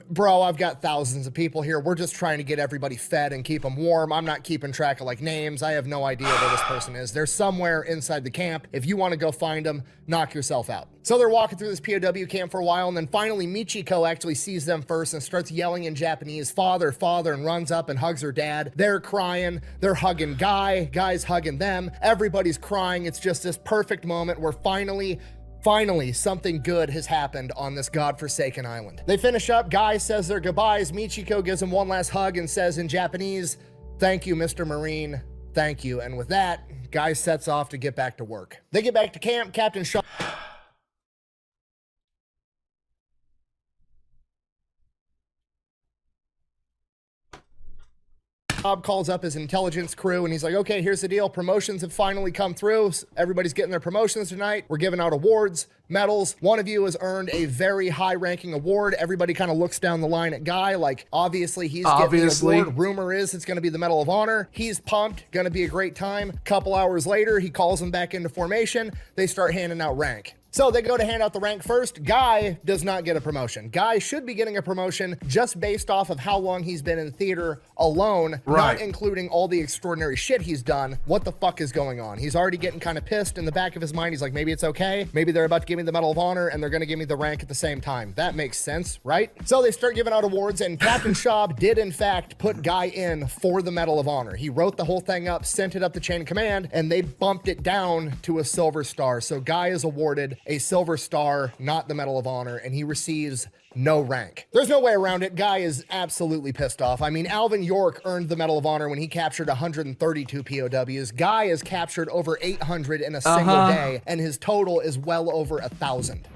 bro, I've got thousands of people here. We're just trying to get everybody fed and keep them warm. I'm not keeping track of like names. I have no idea where this person is. They're somewhere inside the camp. If you want to go find them, knock yourself out. So they're walking through this POW camp for a while, and then finally Michiko actually sees them first and starts yelling in Japanese, father, father, and runs up and hugs her dad. They're crying. They're hugging Guy. Guy's hugging them. Everybody's crying. It's just this perfect moment where finally, something good has happened on this godforsaken island. They finish up. Guy says their goodbyes. Michiko gives him one last hug and says in Japanese, thank you, Mr. Marine. Thank you. And with that, Guy sets off to get back to work. They get back to camp. Captain Shaw Bob calls up his intelligence crew and he's like, okay, here's the deal. Promotions have finally come through. Everybody's getting their promotions tonight. We're giving out awards, medals. One of you has earned a very high ranking award. Everybody kind of looks down the line at Guy like, obviously he's getting the award. Rumor is it's going to be the Medal of Honor. He's pumped, going to be a great time. Couple hours later, he calls them back into formation. They start handing out rank. So they go to hand out the rank first. Guy does not get a promotion. Guy should be getting a promotion just based off of how long he's been in theater alone, right, not including all the extraordinary shit he's done. What the fuck is going on? He's already getting kind of pissed. In the back of his mind, he's like, maybe it's okay. Maybe they're about to give me the Medal of Honor and they're going to give me the rank at the same time. That makes sense, right? So they start giving out awards, and Captain Schaub did in fact put Guy in for the Medal of Honor. He wrote the whole thing up, sent it up the chain of command, and they bumped it down to a silver star. So Guy is awarded a silver star, not the Medal of Honor, and he receives no rank. There's no way around it. Guy is absolutely pissed off. I mean, Alvin York earned the Medal of Honor when he captured 132 POWs. Guy has captured over 800 in a single day, and his total is well over 1,000.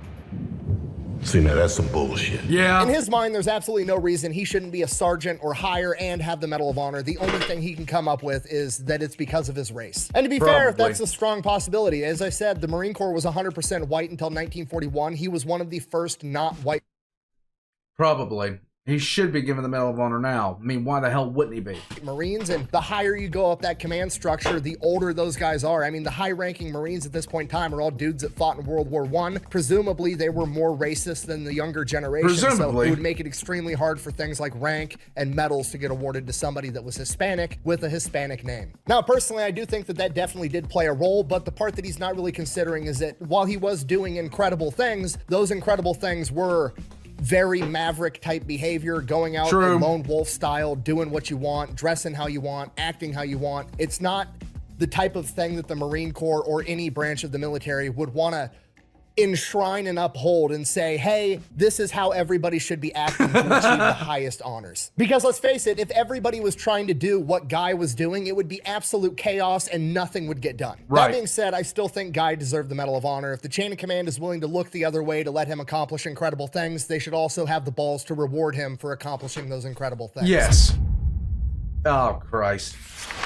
See, now that's some bullshit. Yeah. In his mind, there's absolutely no reason he shouldn't be a sergeant or higher and have the Medal of Honor. The only thing he can come up with is that it's because of his race. And to be fair, that's a strong possibility. As I said, the Marine Corps was 100% white until 1941. He was one of the first not white. Probably. He should be given the Medal of Honor now. I mean, why the hell wouldn't he be? Marines, and the higher you go up that command structure, the older those guys are. I mean, the high-ranking Marines at this point in time are all dudes that fought in World War I. Presumably, they were more racist than the younger generation, so it would make it extremely hard for things like rank and medals to get awarded to somebody that was Hispanic with a Hispanic name. Now, personally, I do think that that definitely did play a role, but the part that he's not really considering is that while he was doing incredible things, those incredible things were very maverick type behavior, going out in lone wolf style, doing what you want, dressing how you want, acting how you want. It's not the type of thing that the Marine Corps or any branch of the military would want to enshrine and uphold and say, hey, this is how everybody should be acting to achieve the highest honors. Because let's face it, if everybody was trying to do what Guy was doing, it would be absolute chaos and nothing would get done. That being said, I still think Guy deserved the Medal of Honor. If the chain of command is willing to look the other way to let him accomplish incredible things, they should also have the balls to reward him for accomplishing those incredible things. Yes. Oh, Christ.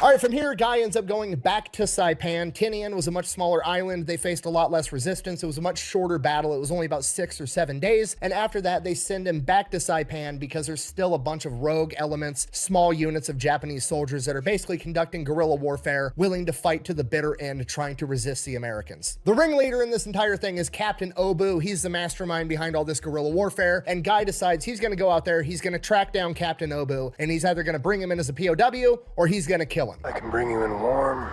All right, from here, Guy ends up going back to Saipan. Tinian was a much smaller island. They faced a lot less resistance. It was a much shorter battle. It was only about 6 or 7 days. And after that, they send him back to Saipan because there's still a bunch of rogue elements, small units of Japanese soldiers that are basically conducting guerrilla warfare, willing to fight to the bitter end, trying to resist the Americans. The ringleader in this entire thing is Captain Obu. He's the mastermind behind all this guerrilla warfare. And Guy decides he's going to go out there, he's going to track down Captain Obu, and he's either going to bring him in as a POW or he's going to kill him. I can bring you in warm,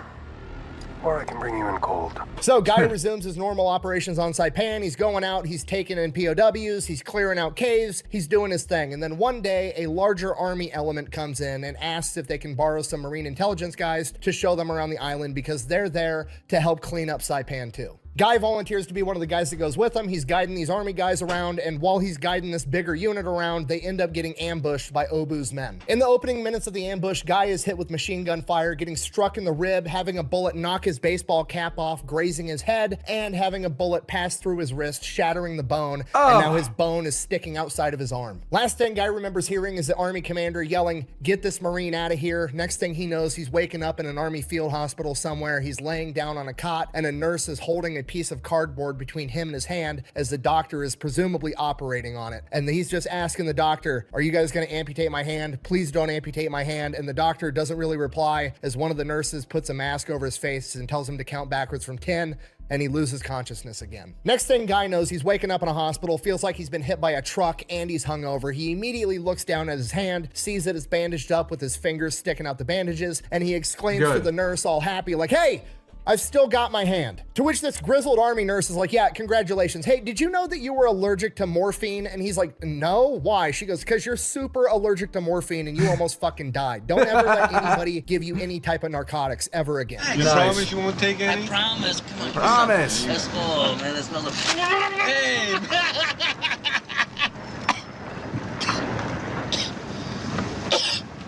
or I can bring you in cold. So Guy resumes his normal operations on Saipan. He's going out, he's taking in POWs, he's clearing out caves, he's doing his thing. And then one day, a larger army element comes in and asks if they can borrow some Marine intelligence guys to show them around the island because they're there to help clean up Saipan too. Guy volunteers to be one of the guys that goes with him. He's guiding these army guys around, and while he's guiding this bigger unit around, they end up getting ambushed by Obu's men. In the opening minutes of the ambush, Guy is hit with machine gun fire, getting struck in the rib, having a bullet knock his baseball cap off, grazing his head, and having a bullet pass through his wrist, shattering the bone, and now his bone is sticking outside of his arm. Last thing Guy remembers hearing is the army commander yelling, "Get this Marine out of here." Next thing he knows, he's waking up in an army field hospital somewhere. He's laying down on a cot, and a nurse is holding a piece of cardboard between him and his hand as the doctor is presumably operating on it. And he's just asking the doctor, "Are you guys going to amputate my hand? Please don't amputate my hand." And the doctor doesn't really reply as one of the nurses puts a mask over his face and tells him to count backwards from 10, and he loses consciousness again. Next thing Guy knows, he's waking up in a hospital, feels like he's been hit by a truck, and he's hungover. He immediately looks down at his hand, sees that it's bandaged up with his fingers sticking out the bandages, and he exclaims to the nurse, all happy, like, "Hey, I've still got my hand." To which this grizzled army nurse is like, "Yeah, congratulations. Hey, did you know that you were allergic to morphine?" And he's like, "No, why?" She goes, "Because you're super allergic to morphine and you almost fucking died. Don't ever let anybody give you any type of narcotics ever again." You promise you won't take any? I promise. Come on. Promise. Let's go, man. Let's go. Hey.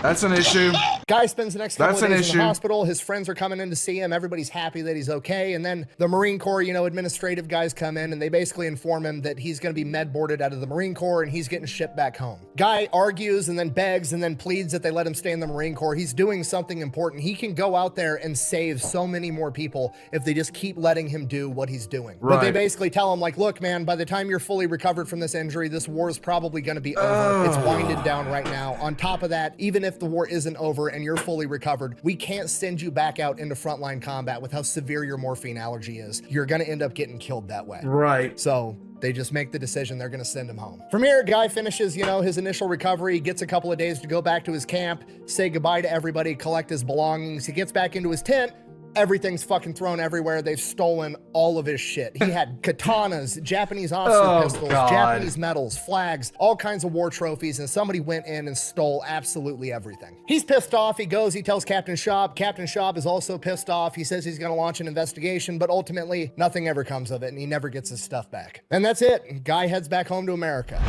That's an issue. Guy spends the next couple of days in the hospital. His friends are coming in to see him. Everybody's happy that he's okay. And then the Marine Corps, administrative guys come in and they basically inform him that he's going to be med boarded out of the Marine Corps and he's getting shipped back home. Guy argues and then begs and then pleads that they let him stay in the Marine Corps. He's doing something important. He can go out there and save so many more people if they just keep letting him do what he's doing. Right. But they basically tell him, like, "Look, man, by the time you're fully recovered from this injury, this war is probably going to be over. It's winding down right now. On top of that, even if the war isn't over and and you're fully recovered, we can't send you back out into frontline combat with how severe your morphine allergy is. You're gonna end up getting killed that way. Right. So they just make the decision they're gonna send him home. From here, Guy finishes, his initial recovery, gets a couple of days to go back to his camp, say goodbye to everybody, collect his belongings. He gets back into his tent. Everything's fucking thrown everywhere. They've stolen all of his shit. He had katanas, Japanese officer pistols, Japanese medals, flags, all kinds of war trophies, and somebody went in and stole absolutely everything. He's pissed off. He goes, he tells Captain Schaub. Captain Schaub is also pissed off. He says he's gonna launch an investigation, but ultimately nothing ever comes of it, and he never gets his stuff back. And that's it. Guy heads back home to America.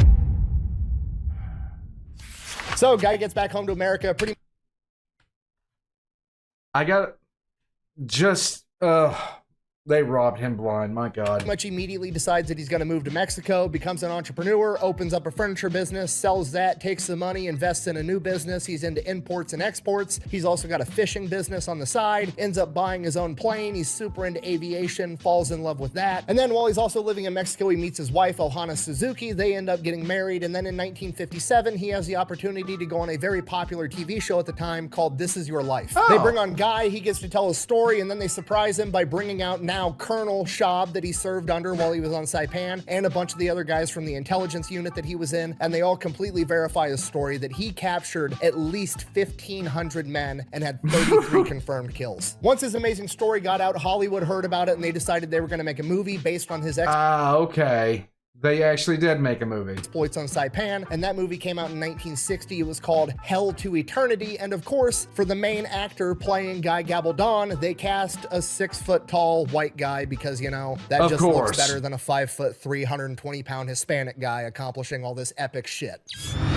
So Guy gets back home to America pretty they robbed him blind, my God. much immediately decides that he's going to move to Mexico, becomes an entrepreneur, opens up a furniture business, sells that, takes the money, invests in a new business. He's into imports and exports. He's also got a fishing business on the side, ends up buying his own plane. He's super into aviation, falls in love with that. And then while he's also living in Mexico, he meets his wife, Ohana Suzuki. They end up getting married. And then in 1957, he has the opportunity to go on a very popular TV show at the time called This Is Your Life. They bring on Guy. He gets to tell his story, and then they surprise him by bringing out now Colonel Schaub that he served under while he was on Saipan, and a bunch of the other guys from the intelligence unit that he was in, and they all completely verify his story that he captured at least 1,500 men and had 33 confirmed kills. Once his amazing story got out, Hollywood heard about it, and they decided they were going to make a movie based on his okay. They actually did make a movie. Exploits on Saipan, and that movie came out in 1960. It was called Hell to Eternity, and of course, for the main actor playing Guy Gabaldon, they cast a 6-foot-tall white guy because, that just looks better than a 5'3", 120-pound Hispanic guy accomplishing all this epic shit.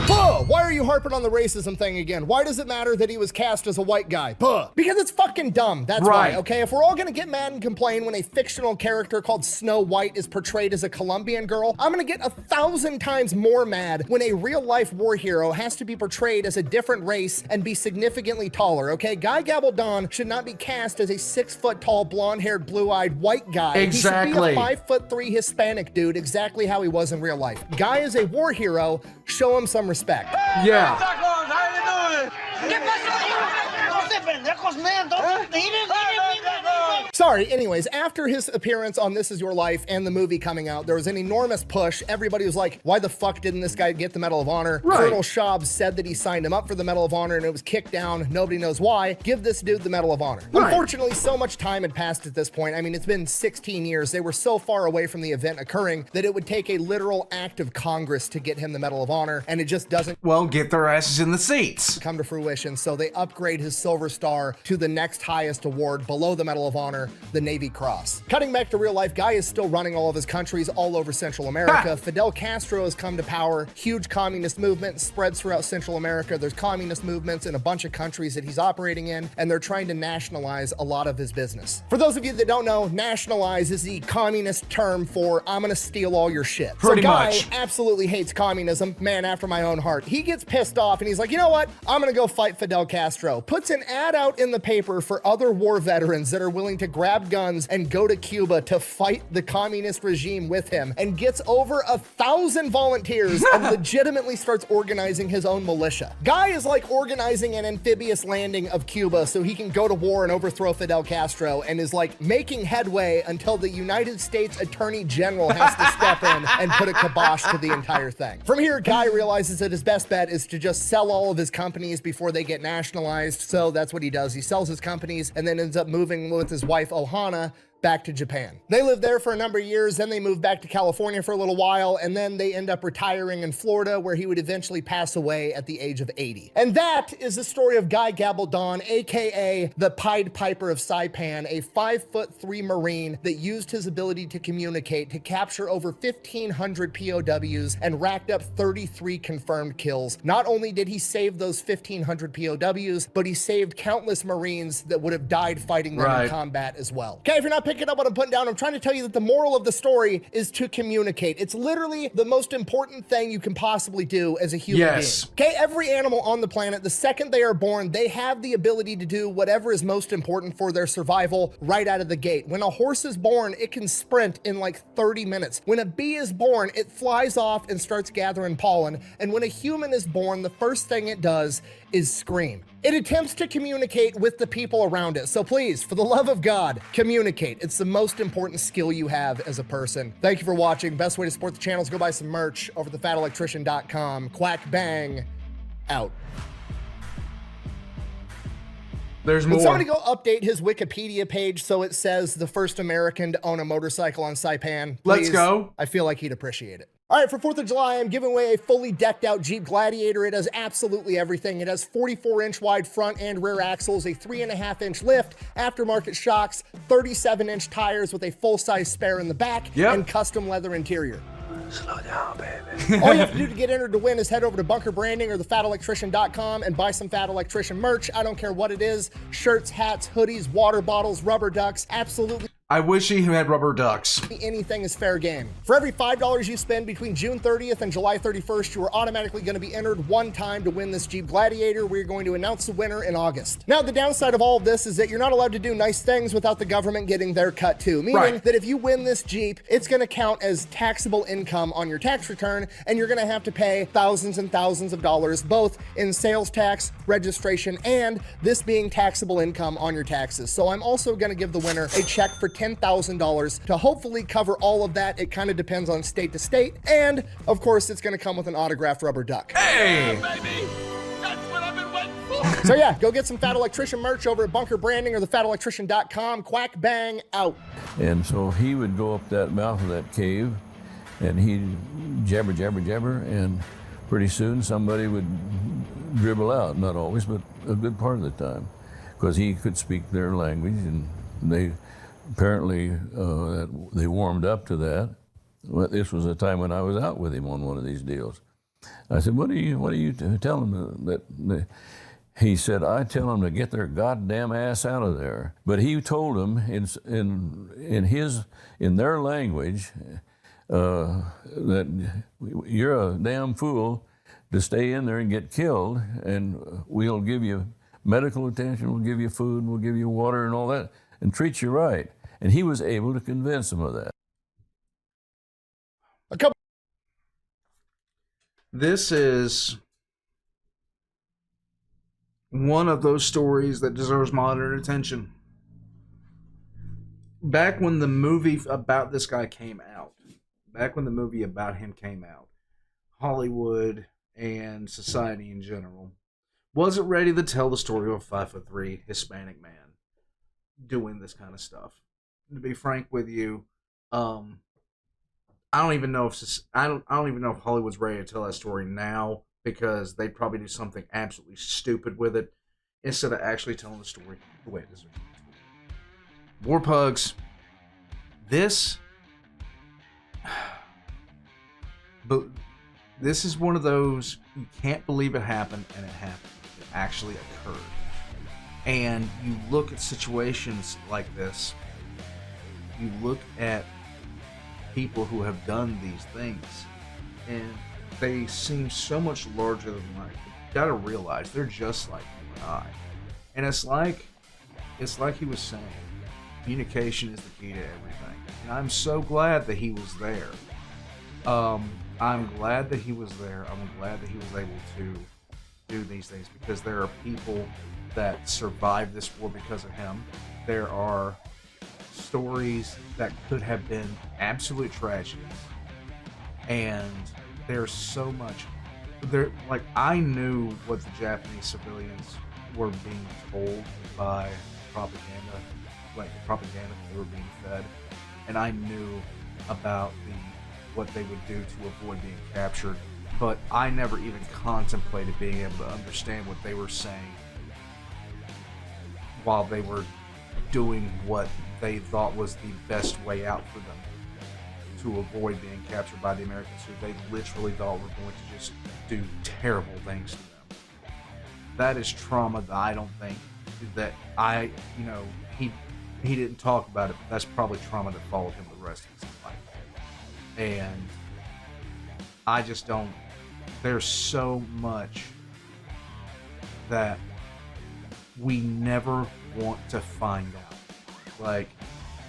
Buh! Why are you harping on the racism thing again? Why does it matter that he was cast as a white guy? Buh! Because it's fucking dumb. That's why, okay? If we're all gonna get mad and complain when a fictional character called Snow White is portrayed as a Colombian girl, I'm gonna get 1,000 times more mad when a real-life war hero has to be portrayed as a different race and be significantly taller, okay? Guy Gabaldon should not be cast as a 6-foot-tall, blonde-haired, blue-eyed white guy. Exactly. He should be a 5'3" Hispanic dude, exactly how he was in real life. Guy is a war hero. Show him some respect. Yeah. Sorry, anyways, after his appearance on This Is Your Life and the movie coming out, there was an enormous push. Everybody was like, why the fuck didn't this guy get the Medal of Honor? Colonel Schaub said that he signed him up for the Medal of Honor and it was kicked down. Nobody knows why. Give this dude the Medal of Honor. Unfortunately, so much time had passed at this point. I mean, it's been 16 years. They were so far away from the event occurring that it would take a literal act of Congress to get him the Medal of Honor, and it just doesn't get their asses in the seats. Come to fruition, so they upgrade his Silver Star to the next highest award below the Medal of Honor, the Navy Cross. Cutting back to real life, Guy is still running all of his countries all over Central America. Fidel Castro has come to power. Huge communist movement spreads throughout Central America. There's communist movements in a bunch of countries that he's operating in, and they're trying to nationalize a lot of his business. For those of you that don't know, nationalize is the communist term for I'm gonna steal all your shit. So Guy absolutely hates communism, man after my own heart. He gets pissed off and he's like, you know what? I'm gonna go fight Fidel Castro. Puts an ad out in the paper for other war veterans that are willing to grab guns and go to Cuba to fight the communist regime with him, and gets over 1,000 volunteers and legitimately starts organizing his own militia. Guy is like organizing an amphibious landing of Cuba so he can go to war and overthrow Fidel Castro, and is like making headway until the United States Attorney General has to step in and put a kibosh to the entire thing. From here, Guy realizes that his best bet is to just sell all of his companies before they get nationalized, so that's what he does. He sells his companies and then ends up moving with his wife Ohana back to Japan. They lived there for a number of years, then they moved back to California for a little while, and then they end up retiring in Florida, where he would eventually pass away at the age of 80. And that is the story of Guy Gabaldon, aka the Pied Piper of Saipan, a 5'3" Marine that used his ability to communicate to capture over 1,500 POWs and racked up 33 confirmed kills. Not only did he save those 1,500 POWs, but he saved countless Marines that would have died fighting them in combat as well. Okay, if you're not picking picking up what I'm putting down, I'm trying to tell you that the moral of the story is to communicate. It's literally the most important thing you can possibly do as a human being. Okay, every animal on the planet, the second they are born, they have the ability to do whatever is most important for their survival right out of the gate. When a horse is born, it can sprint in like 30 minutes. When a bee is born, it flies off and starts gathering pollen. And when a human is born, the first thing it does is scream. It attempts to communicate with the people around it. So please, for the love of God, communicate. It's the most important skill you have as a person. Thank you for watching. Best way to support the channel is go buy some merch over at thefatelectrician.com. Quack bang, out. There's more. Would somebody go update his Wikipedia page so it says the first American to own a motorcycle on Saipan? Let's go. I feel like he'd appreciate it. All right, for 4th of July, I'm giving away a fully decked out Jeep Gladiator. It does absolutely everything. It has 44-inch wide front and rear axles, a 3.5-inch lift, aftermarket shocks, 37-inch tires with a full-size spare in the back, and custom leather interior. Slow down, baby. All you have to do to get entered to win is head over to Bunker Branding or thefatelectrician.com and buy some Fat Electrician merch. I don't care what it is. Shirts, hats, hoodies, water bottles, rubber ducks, absolutely. I wish he had rubber ducks. Anything is fair game. For every $5 you spend between June 30th and July 31st, you are automatically going to be entered one time to win this Jeep Gladiator. We're going to announce the winner in August. Now, the downside of all of this is that you're not allowed to do nice things without the government getting their cut too. Meaning that if you win this Jeep, it's going to count as taxable income on your tax return, and you're going to have to pay thousands and thousands of dollars, both in sales tax, registration, and this being taxable income on your taxes. So I'm also going to give the winner a check for $10,000 to hopefully cover all of that. It kind of depends on state to state. And of course, it's going to come with an autographed rubber duck. Hey! Baby! That's what I've been waiting for! So yeah, go get some Fat Electrician merch over at Bunker Branding or thefatelectrician.com. Quack bang, out. And so he would go up that mouth of that cave and he'd jabber, jabber, jabber, and pretty soon somebody would dribble out. Not always, but a good part of the time, because he could speak their language, and they apparently they warmed up to that. Well, this was a time when I was out with him on one of these deals. I said, what do you tell them that he said, I tell them to get their goddamn ass out of there. But he told them in their language that you're a damn fool to stay in there and get killed, and we'll give you medical attention, we'll give you food, we'll give you water and all that, and treat you right. And he was able to convince them of that. This is one of those stories that deserves modern attention. Back when the movie about this guy came out, Hollywood and society in general wasn't ready to tell the story of a 5'3" Hispanic man doing this kind of stuff. To be frank with you, I don't even know if Hollywood's ready to tell that story now, because they'd probably do something absolutely stupid with it instead of actually telling the story the way it is. War Pugs, but this is one of those, you can't believe it happened, and it happened. It actually occurred. And you look at situations like this, you look at people who have done these things, and they seem so much larger than life. You gotta realize they're just like you and I. And it's like he was saying, communication is the key to everything. And I'm so glad that he was there. I'm glad that he was there. I'm glad that he was able to do these things, because there are people that survived this war because of him. There are stories that could have been absolute tragedies, and there's so much there. Like, I knew what the Japanese civilians were being told by propaganda, like the propaganda they were being fed, and I knew about what they would do to avoid being captured, but I never even contemplated being able to understand what they were saying while they were doing what they thought was the best way out for them to avoid being captured by the Americans, who they literally thought were going to just do terrible things to them. That is trauma that I don't think that he didn't talk about it, but that's probably trauma that followed him the rest of his life. And I just don't, there's so much that we never want to find out. Like,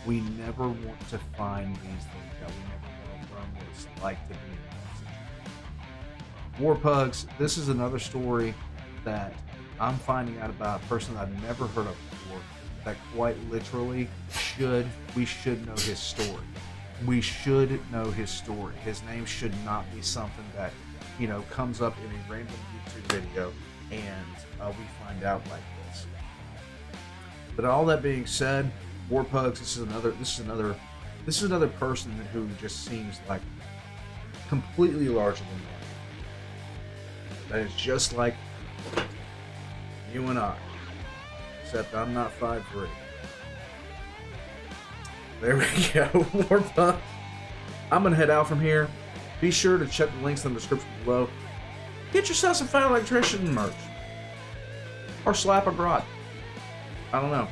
we never want to find these things that we never know what it's like to be in that situation. War Pugs, this is another story that I'm finding out about a person that I've never heard of before, that quite literally we should know his story. We should know his story. His name should not be something that, you know, comes up in a random YouTube video and we find out like this. But all that being said, War Pugs, this is another person who just seems like completely larger than life. That is just like you and I, except I'm not 5'3". There we go. War Pugs. I'm gonna head out from here. Be sure to check the links in the description below. Get yourself some Fat Electrician merch, or slap a grot. I don't know.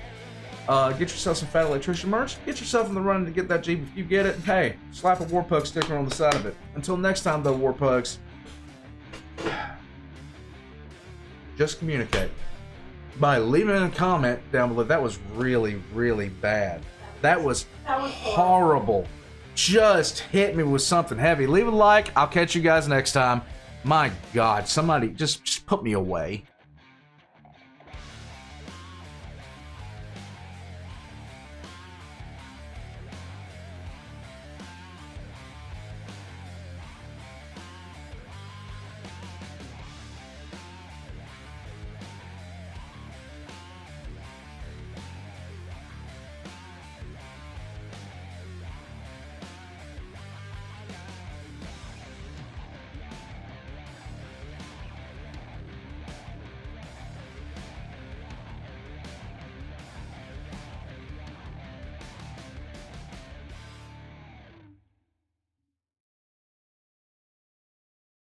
Get yourself some Fat Electrician merch. Get yourself in the running to get that Jeep if you get it. Hey, slap a War Pug sticker on the side of it. Until next time, though, War Pugs, just communicate by leaving a comment down below. That was really, really bad. That was horrible. Just hit me with something heavy. Leave a like. I'll catch you guys next time. My God, somebody just put me away.